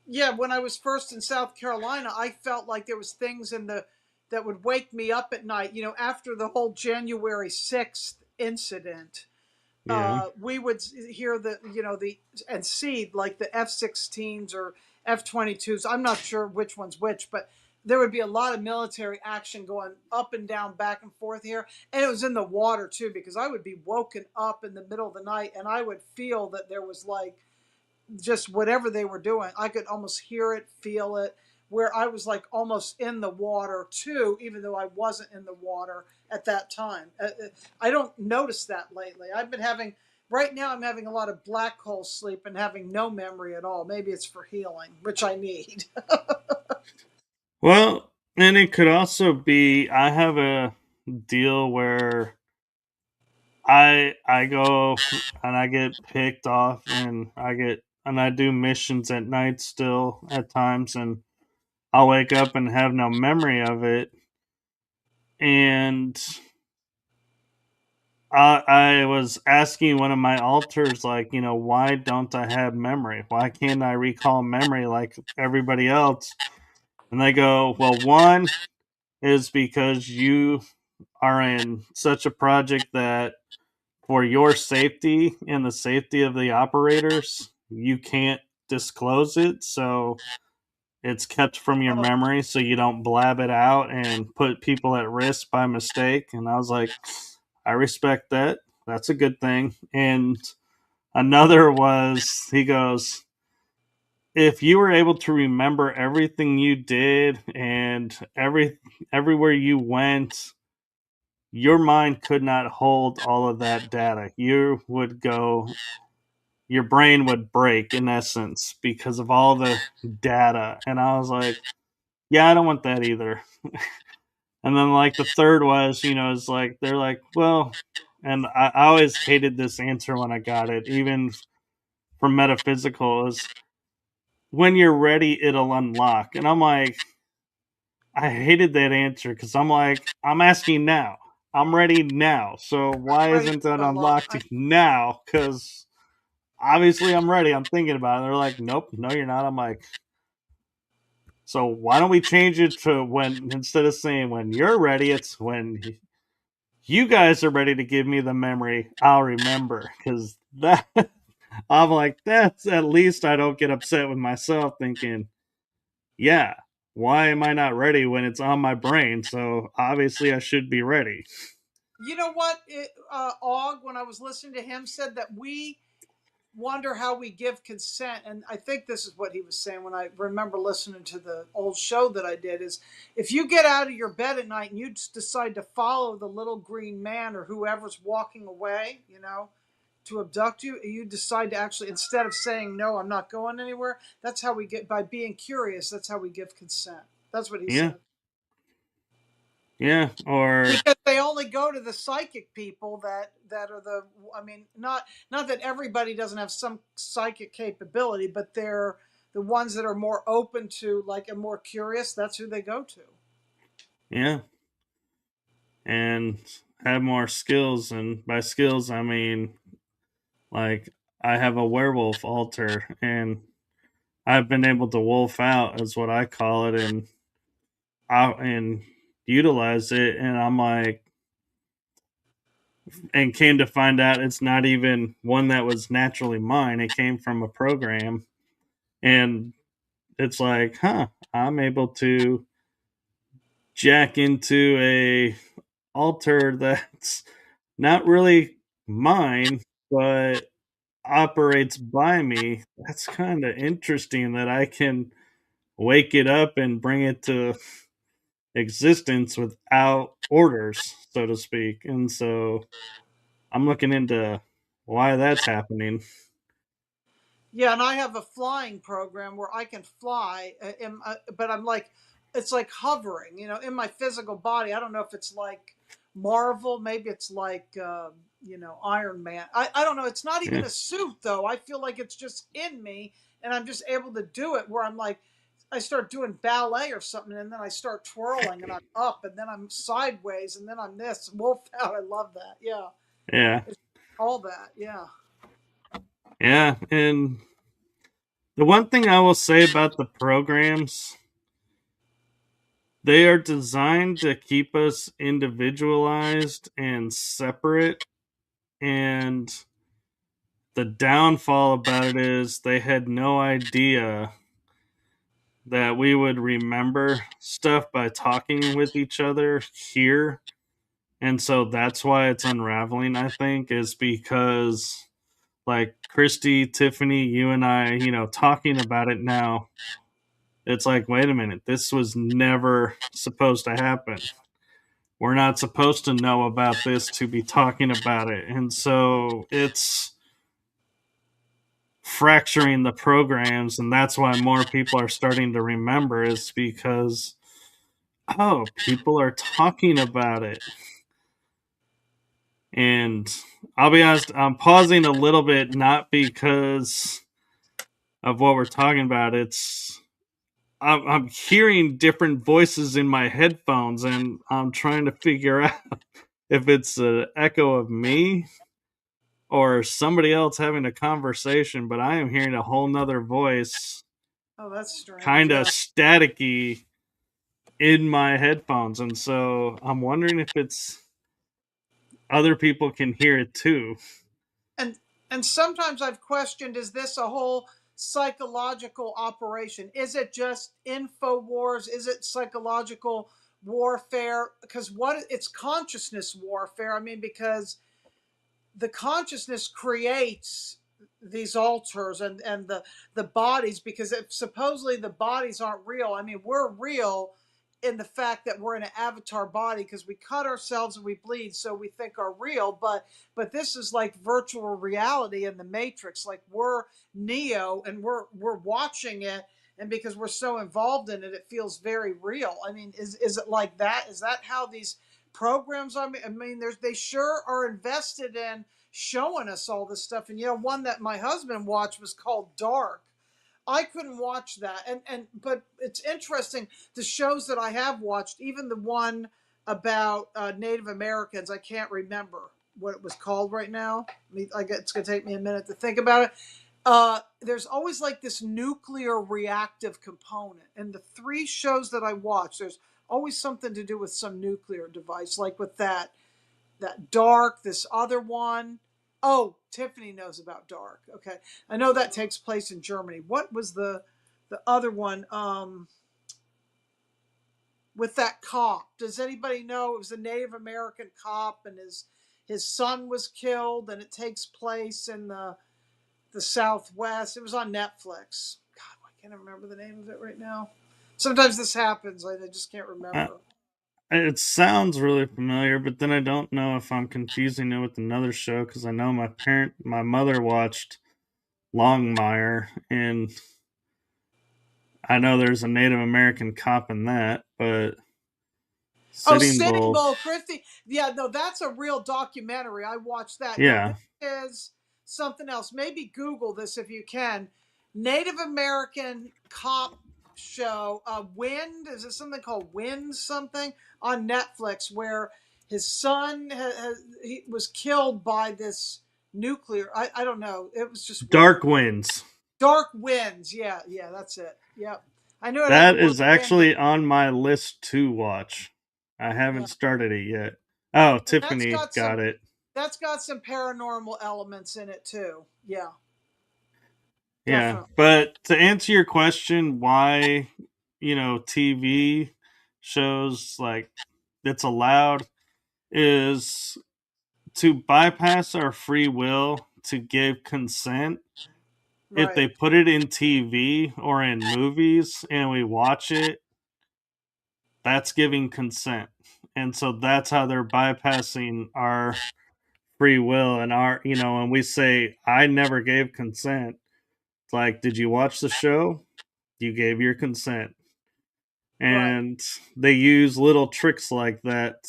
Yeah, when I was first in South Carolina, I felt like there was things in the that would wake me up at night. You know, after the whole January 6th incident, Yeah. we would hear the and see like the F-16s or F-22s. I'm not sure which one's which, but there would be a lot of military action going up and down, back and forth here, and it was in the water too because I would be woken up in the middle of the night and I would feel that there was like just whatever they were doing. I could almost hear it, feel it, where I was like almost in the water too, even though I wasn't in the water at that time. I don't notice that lately. I've been having, right now, I'm having a lot of black hole sleep and having no memory at all. Maybe it's for healing, which I need. Well, and it could also be I have a deal where I go and I get picked off and I do missions at night still at times and I'll wake up and have no memory of it. And I was asking one of my alters, like, why don't I have memory? Why can't I recall memory like everybody else? And they go, well, one is because you are in such a project that for your safety and the safety of the operators, you can't disclose it. So it's kept from your Oh, memory so you don't blab it out and put people at risk by mistake. And I was like, I respect that. That's a good thing. And another was, he goes, if you were able to remember everything you did and everywhere you went, your mind could not hold all of that data. You would go, your brain would break in essence because of all the data. And I was like, yeah, I don't want that either. And then like the third was, it's like they're like, well, and I always hated this answer when I got it, even from metaphysical, is when you're ready, it'll unlock. And I'm like, I hated that answer because I'm like, I'm asking now. I'm ready now. So why ready isn't that to unlock. unlocked now? Because obviously I'm ready. I'm thinking about it. And they're like, nope, no, you're not. I'm like, so why don't we change it to when, instead of saying when you're ready, it's when you guys are ready to give me the memory, I'll remember. Because that, I'm like, that's at least I don't get upset with myself thinking, yeah, why am I not ready when it's on my brain? So obviously I should be ready. You know what? Og, when I was listening to him, said that we wonder how we give consent, and I think this is what he was saying when I remember listening to the old show that I did, is if you get out of your bed at night and you just decide to follow the little green man or whoever's walking away, to abduct you, you decide to actually, instead of saying no, I'm not going anywhere, that's how we get, by being curious, that's how we give consent. That's what he Yeah, said. yeah, or Because they only go to the psychic people that are the, I mean, not that everybody doesn't have some psychic capability, but they're the ones that are more open to, like, and more curious. That's who they go to. yeah, and have more skills. And by skills, I mean like I have a werewolf altar, and I've been able to wolf out, is what I call it, and utilize it. And I'm like, and came to find out it's not even one that was naturally mine. It came from a program, and it's like, huh, I'm able to jack into a altar that's not really mine, but operates by me. That's kind of interesting that I can wake it up and bring it to existence without orders, so to speak. And so I'm looking into why that's happening. Yeah, and I have a flying program where I can fly, but I'm like, it's like hovering, in my physical body. I don't know if it's like Marvel, maybe it's like, Iron Man. I don't know. It's not even Yeah, a suit, though. I feel like it's just in me, and I'm just able to do it where I'm like, I start doing ballet or something, and then I start twirling, and I'm up, and then I'm sideways, and then I'm this. Wolf out. I love that. Yeah. yeah, It's all that. Yeah. yeah. And the one thing I will say about the programs, they are designed to keep us individualized and separate. And the downfall about it is they had no idea that we would remember stuff by talking with each other here. And so that's why it's unraveling, I think, is because like Christy, Tiffany, you and I, talking about it now, it's like, wait a minute, this was never supposed to happen. We're not supposed to know about this to be talking about it. And so it's fracturing the programs, and that's why more people are starting to remember, is because, oh, people are talking about it. And I'll be honest, I'm pausing a little bit, not because of what we're talking about. I'm hearing different voices in my headphones, and I'm trying to figure out if it's an echo of me or somebody else having a conversation. But I am hearing a whole nother voice, Oh, that's strange. kind of Yeah. staticky, in my headphones. And so I'm wondering if it's other people can hear it too. and and sometimes I've questioned, is this a whole psychological operation? Is it just info wars? Is it psychological warfare? Because what, it's consciousness warfare. I mean, because the consciousness creates these altars and the bodies, because if supposedly the bodies aren't real, I mean, we're real in the fact that we're in an avatar body because we cut ourselves and we bleed, so we think are real, but this is like virtual reality in the matrix, like we're Neo and we're watching it, and because we're so involved in it, it feels very real. I mean, is it like that? Is that how these programs are? I mean, they sure are invested in showing us all this stuff. And one that my husband watched was called Dark. I couldn't watch that, but it's interesting. The shows that I have watched, even the one about Native Americans, I can't remember what it was called right now. It's going to take me a minute to think about it. There's always like this nuclear reactive component, and the three shows that I watch, there's always something to do with some nuclear device, like with that Dark, this other one. Oh, Tiffany knows about Dark. Okay, I know that takes place in Germany. What was the other one? with that cop. Does anybody know? It was a Native American cop, and his son was killed, and it takes place in the Southwest. It was on Netflix. God, I can't remember the name of it right now. Sometimes this happens. I just can't Uh, remember. it sounds really familiar, but then I don't know if I'm confusing it with another show because I know my mother watched Longmire, and I know there's a Native American cop in that, but Oh, Sitting Sitting Bull, Bull, Christie. Yeah, no, that's a real documentary. I watched that. Now, yeah, this is something else. Maybe Google this if you can. Native American cop show, Wind. Is it something called Wind something on Netflix where his son he was killed by this nuclear. I don't know. It was just Dark weird. Winds. Dark Winds. Yeah, yeah, that's it. Yep. I knew it had the That word is wind in actually it. on my list to watch. I Yeah. haven't started it yet. Oh, And that's Tiffany got got some it. paranormal elements in it too. Yeah, Yeah, definitely. but to answer your question, why TV shows like that's allowed is to bypass our free will to give consent. If Right, they put it in TV or in movies and we watch it, that's giving consent. And so that's how they're bypassing our free will and our, when we say, I never gave consent, it's like, did you watch the show? You gave your consent. right. And they use little tricks like that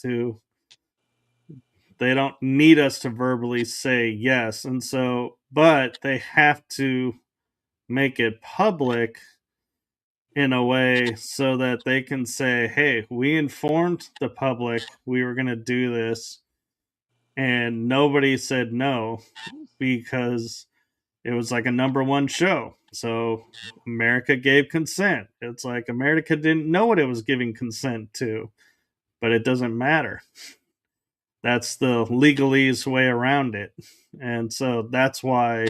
they don't need us to verbally say yes. And so, but they have to make it public in a way so that they can say, hey, we informed the public we were going to do this and nobody said no because it was like a number one show. So America gave consent. It's like America didn't know what it was giving consent to, but it doesn't matter. That's the legalese way around it. And so that's why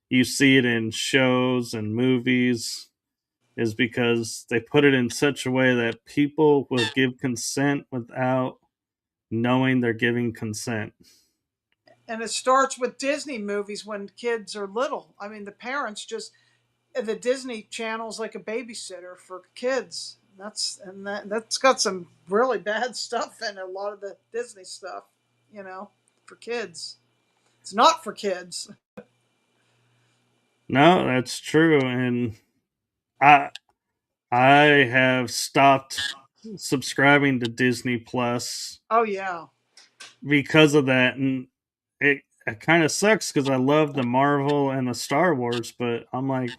you see it in shows and movies is because they put it in such a way that people will give consent without knowing they're giving consent. And it starts with Disney movies when kids are little. I mean, the parents just the Disney Channel's like a babysitter for kids. That's got some really bad stuff in it, a lot of the Disney stuff, you know, for kids. It's not for kids. No, that's true. And I I have stopped subscribing to Disney Plus Oh yeah. because of that, and it kind of sucks because I love the Marvel and the Star Wars, but I'm like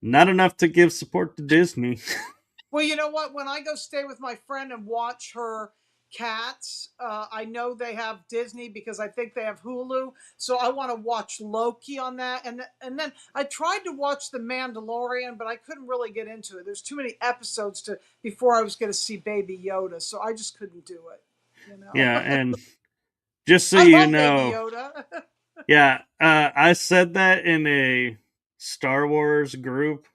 not enough to give support to Disney. Well, you know what? When I go stay with my friend and watch her cats, I know they have Disney because I think they have Hulu. So I want to watch Loki on that, and then I tried to watch The Mandalorian, but I couldn't really get into it. There's too many episodes to before I was going to see Baby Yoda, so I just couldn't do it. You know, Yeah, and just so I you love Baby know, Yoda. yeah, I said that in a Star Wars group,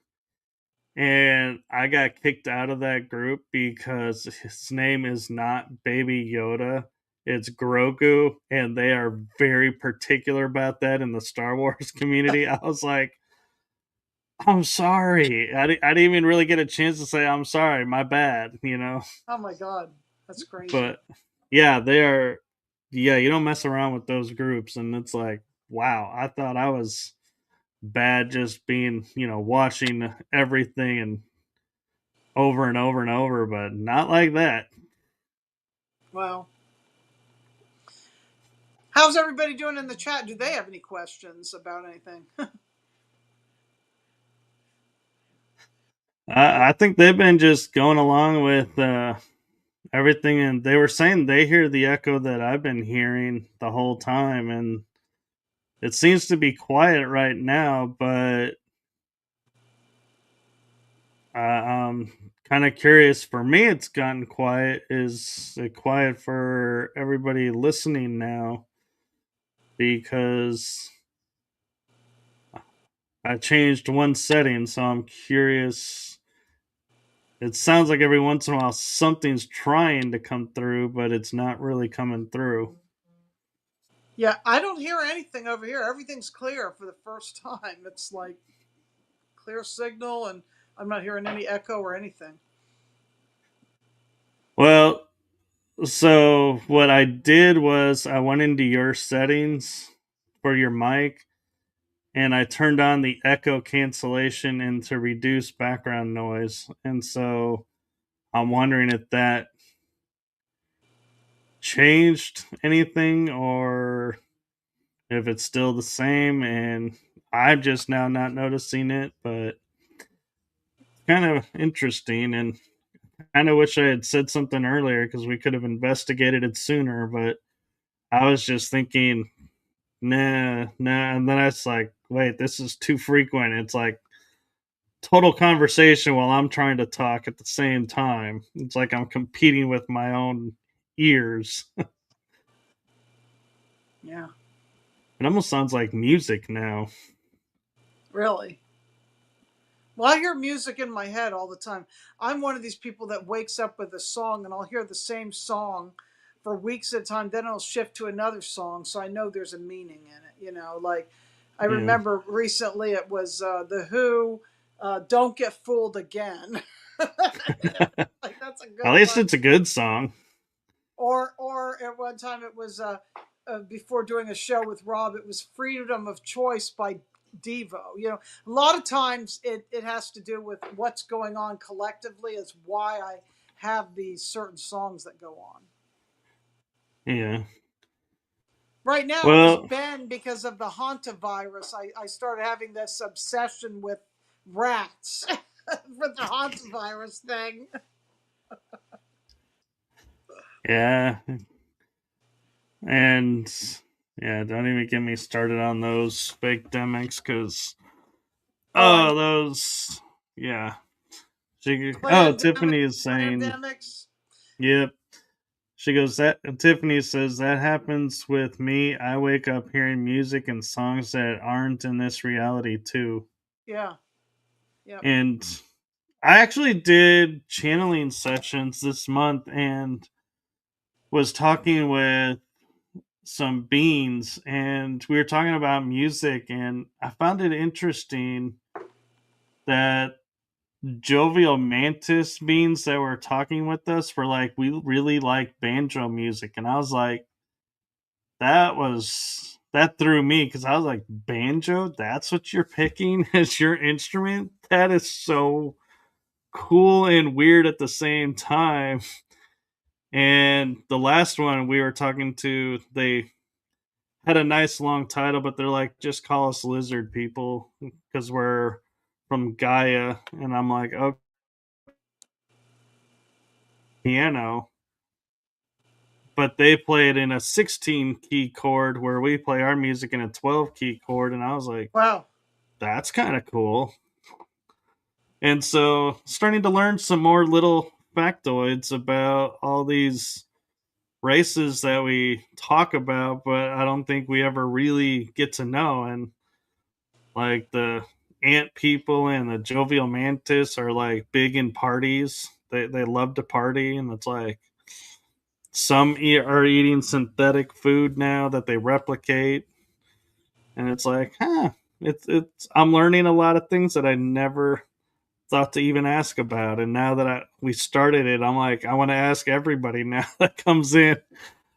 and I got kicked out of that group because his name is not Baby Yoda. It's Grogu, and they are very particular about that in the Star Wars community. I was like, I'm sorry. I didn't even really get a chance to say, I'm sorry, my bad. Oh my God, that's crazy. But yeah, they are, yeah, you don't mess around with those groups. And it's like, wow, I thought I was bad just being, watching everything and over and over and over, but not like that. Well, how's everybody doing in the chat? Do they have any questions about anything? I think they've been just going along with everything, and they were saying they hear the echo that I've been hearing the whole time, and it seems to be quiet right now, but I'm kind of curious. For me, it's gotten quiet. Is it quiet for everybody listening now? Because I changed one setting, so I'm curious it sounds like every once in a while something's trying to come through, but it's not really coming through. Yeah, I don't hear anything over here. Everything's clear for the first time. It's like clear signal, and I'm not hearing any echo or anything. Well, so what I did was I went into your settings for your mic and I turned on the echo cancellation and to reduce background noise. And so I'm wondering if that changed anything or if it's still the same, and I'm just now not noticing it, but kind of interesting, and kind of wish I had said something earlier because we could have investigated it sooner, but I was just thinking, nah, and then I was like, wait, this is too frequent. It's like total conversation while I'm trying to talk at the same time. It's like I'm competing with my own ears. Yeah, It almost sounds like music now. really. Well, I hear music in my head all the time. I'm one of these people that wakes up with a song and I'll hear the same song for weeks at a time. Then I'll shift to another song. So I know there's a meaning in it. You know, like I Yeah. remember recently it was The Who, Don't Get Fooled Again. Like that's a At good least one. it's a good song. Or at one time it was before doing a show with Rob, it was Freedom of Choice by Devo. You know, a lot of times it has to do with what's going on collectively, is why I have these certain songs that go on. Yeah. Right now it was Well, Ben because of the hantavirus. I started having this obsession with rats with the hantavirus thing. yeah. And yeah, don't even get me started on those fake demics because, Oh, I know. oh, those, yeah. Plandemic, Tiffany is saying, Plandemics. yep. She goes, that Tiffany says that happens with me. I wake up hearing music and songs that aren't in this reality too. Yeah. Yep. And I actually did channeling sessions this month and was talking with some beings and we were talking about music, and I found it interesting that jovial mantis beings that were talking with us were like, we really like banjo music, and I was like, that threw me because I was like, banjo, that's what you're picking as your instrument? That is so cool and weird at the same time. And the last one we were talking to, they had a nice long title, but they're like, just call us lizard people because we're from Gaia. And I'm like, oh, piano. But they play it in a 16 key chord where we play our music in a 12 key chord. And I was like, Wow. that's kind of cool. And so starting to learn some more little factoids about all these races that we talk about, but I don't think we ever really get to know. And like the ant people and the jovial mantis are like big in parties. They love to party, and it's like some are eating synthetic food now that they replicate, and it's like, huh. It's I'm learning a lot of things that I never thought to even ask about, and now that we started it, I'm like, I want to ask everybody now that comes in,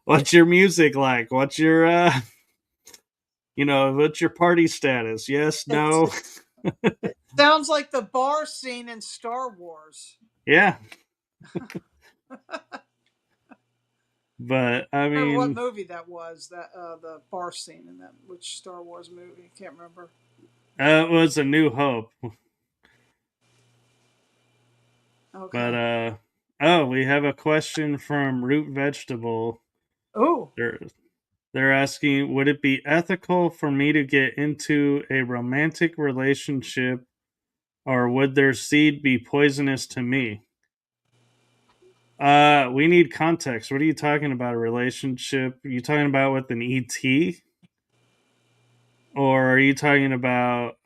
what's your music like? What's your what's your party status? Yes, It's, no. it sounds like the bar scene in Star Wars. Yeah, but I I remember what mean, movie that was, that the bar scene in that, which Star Wars movie? Can't remember. it was A New Hope. But Okay. oh, we have a question from Root Vegetable. Oh, They're they're asking, would it be ethical for me to get into a romantic relationship, or would their seed be poisonous to me? We need context. What are you talking about? A relationship? Are you talking about with an ET, or are you talking about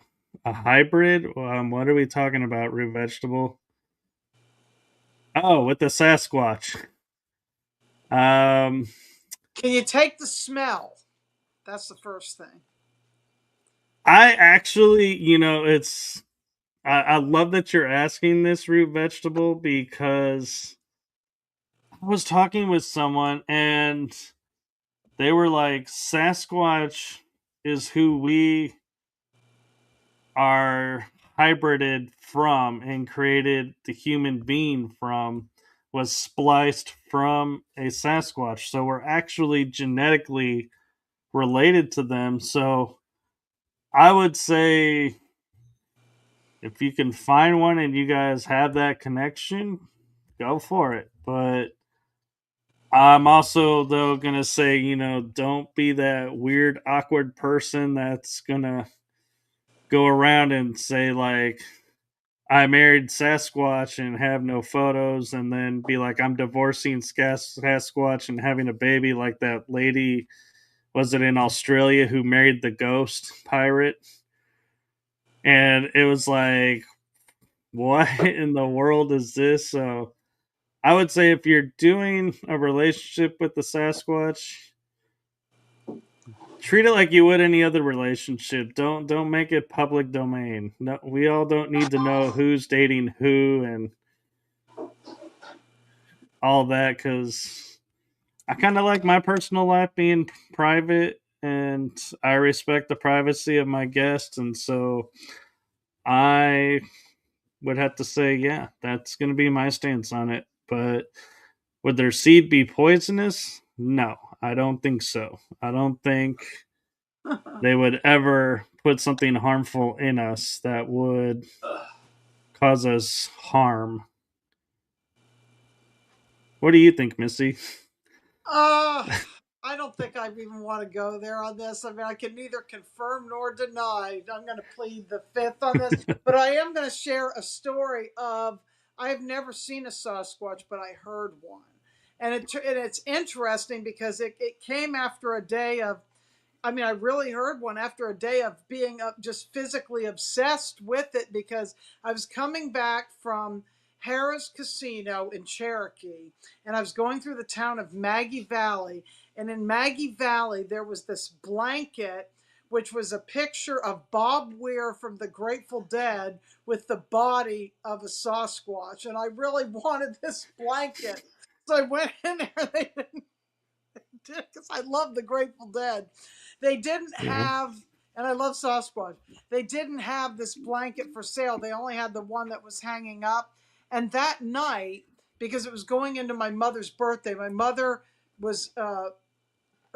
a hybrid? What are we talking about, Root Vegetable? Oh, with the Sasquatch. Um, Can you take the smell? That's the first thing. I actually, it's I love that you're asking this, root vegetable, because I was talking with someone and they were like, Sasquatch is who we are hybrided from and created the human being from, was spliced from a Sasquatch. So we're actually genetically related to them. So I would say if you can find one and you guys have that connection, go for it. But I'm also though gonna say, don't be that weird, awkward person that's gonna go around and say like, I married Sasquatch and have no photos, and then be like, I'm divorcing Sasquatch and having a baby, like that lady, was it in Australia, who married the ghost pirate? And it was like, what in the world is this? So I would say if you're doing a relationship with the Sasquatch, treat it like you would any other relationship. Don't make it public domain. No, we all don't need to know who's dating who and all that, because I kind of like my personal life being private, and I respect the privacy of my guests, and so I would have to say, yeah, that's going to be my stance on it. But would their seed be poisonous? No, I don't think so. I don't think they would ever put something harmful in us that would cause us harm. What do you think, Missy? Uh, I don't think I even want to go there on this. I mean, I can neither confirm nor deny. I'm going to plead the fifth on this, but I am going to share a story of I've never seen a Sasquatch, but I heard one. And it's interesting because it came after a day of, I mean, I really heard one after a day of being just physically obsessed with it because I was coming back from Harrah's Casino in Cherokee, and I was going through the town of Maggie Valley. And in Maggie Valley, there was this blanket, which was a picture of Bob Weir from the Grateful Dead with the body of a Sasquatch. And I really wanted this blanket. So I went in there. They didn't, because I love the Grateful Dead. They didn't Yeah. have, and I love Sasquatch. They didn't have this blanket for sale. They only had the one that was hanging up. And that night, because it was going into my mother's birthday, my mother was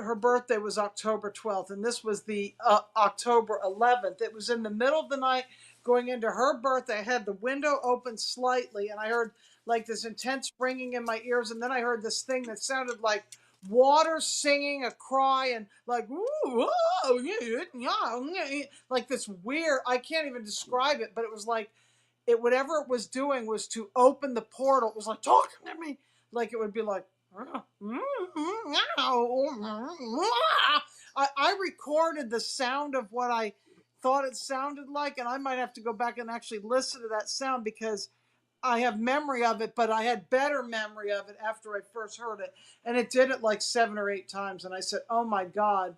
her birthday was October 12th, and this was the October 11th. It was in the middle of the night going into her birthday. I had the window open slightly, and I heard like this intense ringing in my ears, and then I heard this thing that sounded like water singing a cry and like ooh, oh, yeah, yeah, like this weird, I can't even describe it, but it was like it, whatever it was doing was to open the portal. It was like talking to me, like it would be like I recorded the sound of what I thought it sounded like, and I might have to go back and actually listen to that sound because I have memory of it, but I had better memory of it after I first heard it. And it did it like 7 or 8 times. And I said, oh my God,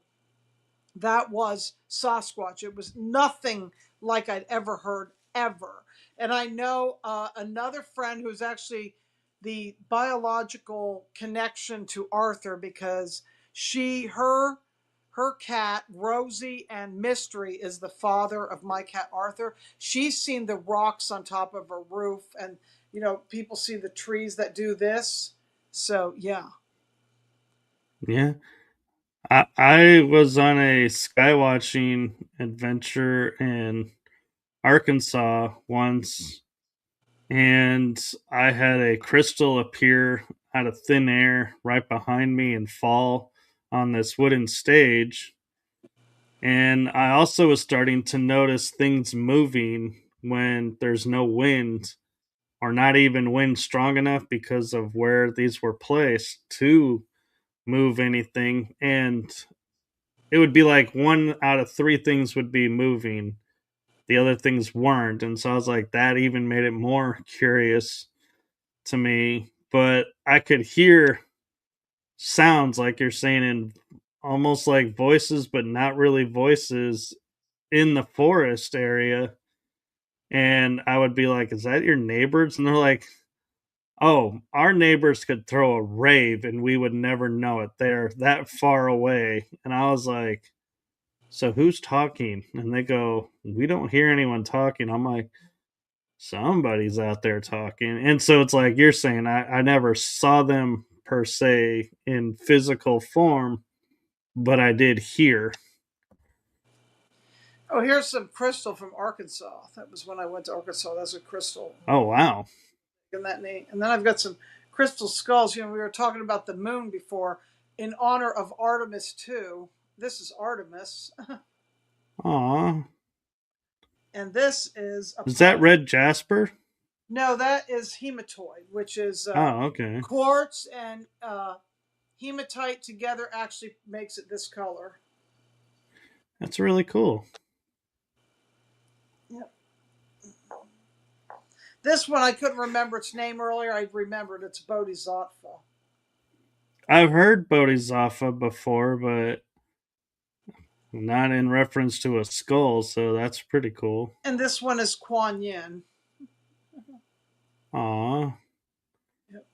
that was Sasquatch. It was nothing like I'd ever heard ever. And I know another friend who's actually the biological connection to Arthur because her cat Rosie and Mystery is the father of my cat Arthur. She's seen the rocks on top of her roof, and people see the trees that do this. So yeah. Yeah. I was on a skywatching adventure in Arkansas once, and I had a crystal appear out of thin air right behind me and fall on this wooden stage. And I also was starting to notice things moving when there's no wind, or not even wind strong enough because of where these were placed to move anything. And it would be like one out of three things would be moving, the other things weren't. And so I was like, that even made it more curious. to me, but I could hear sounds like you're saying in almost like voices, but not really voices in the forest area. And I would be like, "Is that your neighbors?" And they're like, "Oh, our neighbors could throw a rave and we would never know it. They're that far away." And I was like, "So who's talking?" And they go, "We don't hear anyone talking." I'm like, "Somebody's out there talking." And so it's like you're saying, I never saw them per se in physical form, but I did hear. Oh, here's some crystal from Arkansas. That was when I went to Arkansas. That's a crystal. Oh, wow. Isn't that neat? And then I've got some crystal skulls. You know, we were talking about the moon before in honor of Artemis too. This is Artemis, Aw. and this is a Is that planet. red jasper? No, that is hematite, which is Oh, okay. quartz and hematite together actually makes it this color. That's really cool. Yep. This one I couldn't remember its name earlier. I remembered it's Bodhisattva. I've heard Bodhisattva before, but not in reference to a skull, so that's pretty cool. And this one is Kuan Yin. Aw. Yep.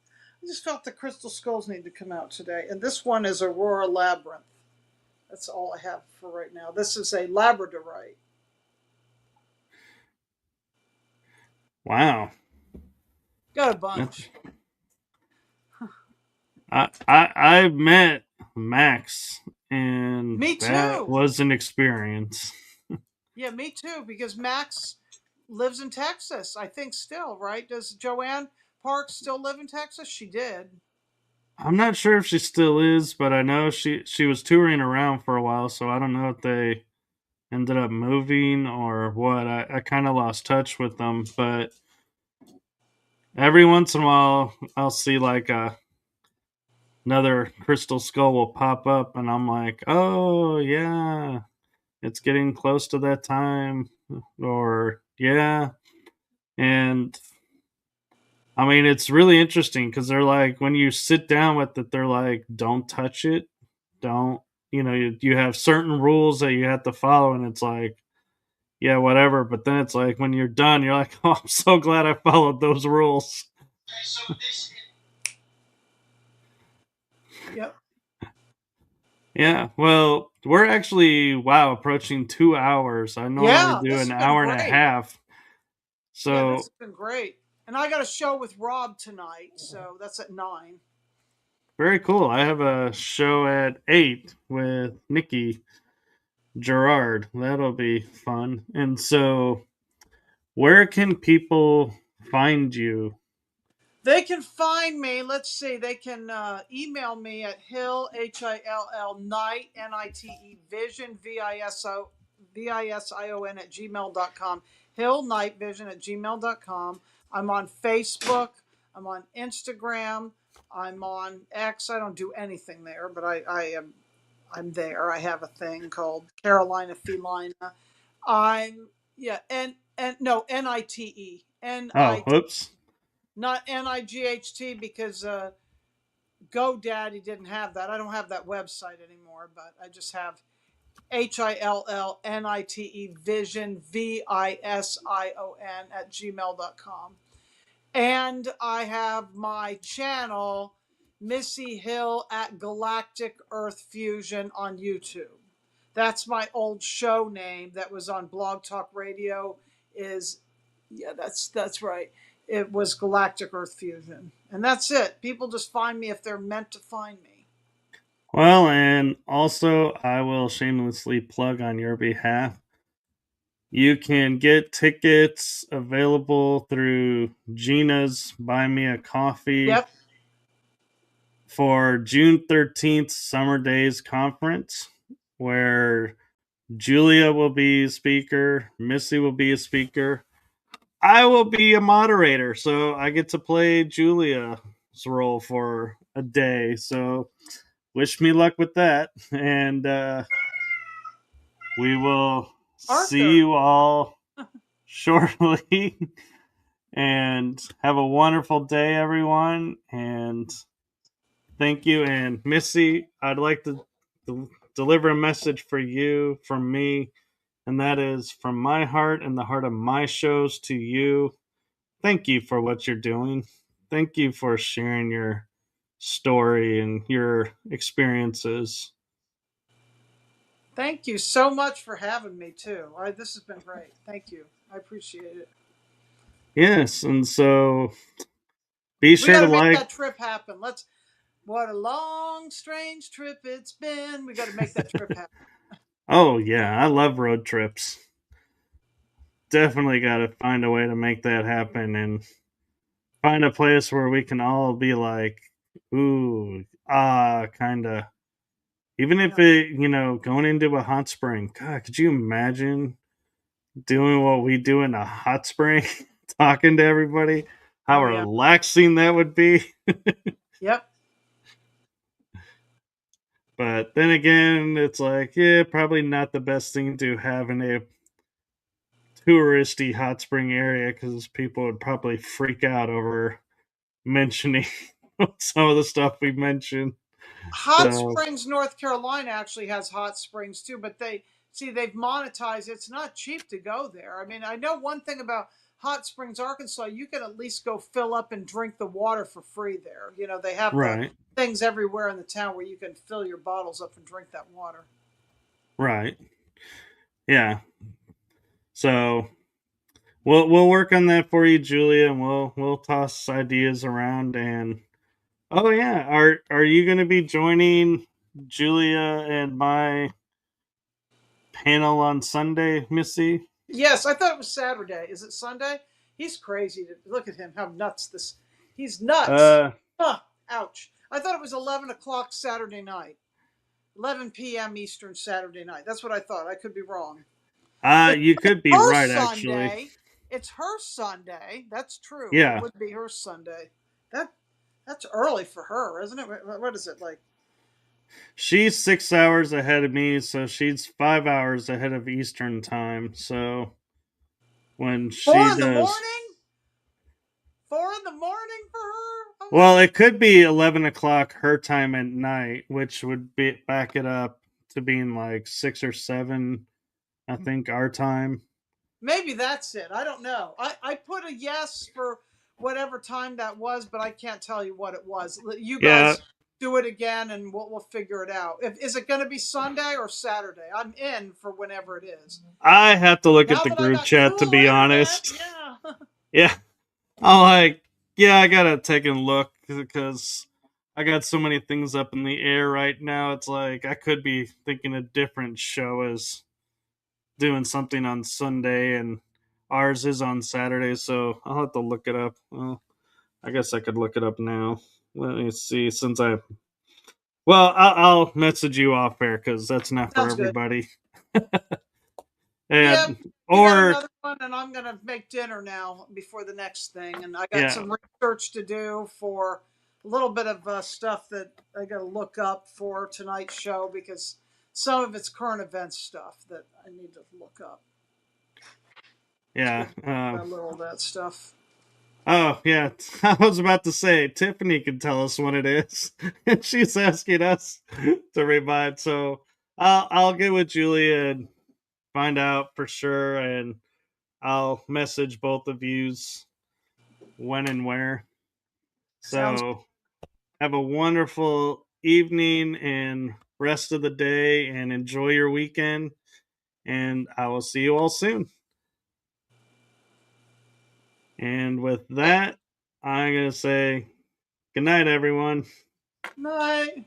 I just felt the crystal skulls need to come out today. And this one is Aurora Labyrinth. That's all I have for right now. This is a labradorite. Wow. Got a bunch. I met Max, and Me that too. was an experience. Yeah, me too, because Max lives in Texas, I think still, right? Does Joanne Parks still live in Texas? She did. I'm not sure if she still is, but I know she was touring around for a while, so I don't know if they ended up moving or what. I kind of lost touch with them, but every once in a while I'll see like another crystal skull will pop up, and I'm like, oh yeah, it's getting close to that time, or yeah. And I mean, it's really interesting because they're like, when you sit down with it, they're like, don't touch it. Don't, you have certain rules that you have to follow. And it's like, yeah, whatever. But then it's like, when you're done, you're like, oh, I'm so glad I followed those rules. Yep. Yeah. Well, we're actually, wow, approaching 2 hours. I normally Yeah, do this an has been hour and a great. half. Yeah, this So has been great. And I got a show with Rob tonight, so that's at 9. very cool. I have a show at 8 with Nikki Gerard. That'll be fun. And so, where can people find you? They can find me. Let's see. They can email me at Hill night NITE vision VISION at gmail.com. Hillnitevision at gmail.com. I'm on Facebook. I'm on Instagram. I'm on X. I don't do anything there, but I'm there. I have a thing called Carolina Felina. I'm yeah, and no NITE Oh, NIT whoops. not NIGHT because GoDaddy didn't have that. I don't have that website anymore, but I just have HILLNITE vision VISION at gmail.com. And I have my channel, Missy Hill at Galactic Earth Fusion on YouTube. That's my old show name that was on Blog Talk Radio. Is yeah, that's right. It was Galactic Earth Fusion, and that's it. People just find me if they're meant to find me. Well, and also, I will shamelessly plug on your behalf. You can get tickets available through Gina's Buy Me a Coffee Yep. for June 13th Summer Daze Conference, where Julia will be a speaker, Missy will be a speaker. I will be a moderator, so I get to play Julia's role for a day. So wish me luck with that, and we will see Arthur. you all shortly. And have a wonderful day, everyone. And thank you. And Missy, I'd like to deliver a message for you from me, and that is from my heart and the heart of my shows to you. Thank you for what you're doing. Thank you for sharing your story and your experiences. Thank you so much for having me too. This has been great. Thank you. I appreciate it. Yes, and so be We sure got to to make like. that trip happen. Let's. What a long, strange trip it's been. We got to make that trip happen. Oh, yeah, I love road trips. Definitely got to find a way to make that happen and find a place where we can all be like, ooh, kind of. Even if Yeah. it, going into a hot spring. God, could you imagine doing what we do in a hot spring, talking to everybody? How Oh yeah. relaxing that would be. Yep. But then again, it's like, yeah, probably not the best thing to have in a touristy hot spring area because people would probably freak out over mentioning some of the stuff we mentioned. Hot So, Springs, North Carolina actually has hot springs too, but they've monetized. It's not cheap to go there. I mean, I know one thing about Hot Springs, Arkansas. You can at least go fill up and drink the water for free there. You know, they have the right, things everywhere in the town where you can fill your bottles up and drink that water. right. Yeah. So we'll work on that for you, Julia, and we'll toss ideas around. And oh yeah, are you going to be joining Julia and my panel on Sunday, Missy? Yes, I thought it was Saturday. Is it Sunday? He's crazy. Look at him. How nuts this. He's nuts. Uh, Huh. Ouch. I thought it was 11 o'clock Saturday night. 11 p.m. Eastern Saturday night. That's what I thought. I could be wrong. It's you could be her right, actually. Sunday. It's her Sunday. That's true. It Yeah, would be her Sunday. That that's early for her, isn't it? What is it like? she's 6 hours ahead of me, so she's 5 hours ahead of Eastern time. So when Four she in the does, morning. 4 in the morning for her. Oh my well, god. it could be 11 o'clock her time at night, which would be back it up to being like 6 or 7, I think, our time. Maybe that's it. I don't know. I put a yes for whatever time that was, but I can't tell you what it was. You Yeah, guys do it again and we'll figure it out. Is it going to be Sunday or Saturday? I'm in for whenever it is. I have to look at Now the that I group got chat to cool be internet, honest. yeah. Yeah, I'm like, yeah, I gotta take a look because I got so many things up in the air right now. It's like I could be thinking a different show is doing something on Sunday and ours is on Saturday, so I'll have to look it up. Well, I guess I could look it up now. Let me see. Since I'll message you off air because that's not for Sounds good. everybody. Yep. And You got or another one, and I'm going to make dinner now before the next thing. And I got yeah, some research to do for a little bit of stuff that I got to look up for tonight's show because some of it's current events stuff that I need to look up. It's yeah. good a little of that stuff. Oh yeah, I was about to say Tiffany can tell us what it is, and she's asking us to remind. So I'll get with Julia and find out for sure, and I'll message both of yous when and where. Sounds So have a wonderful evening and rest of the day, and enjoy your weekend. And I will see you all soon. And with good. that, I'm gonna say good night, everyone. Night.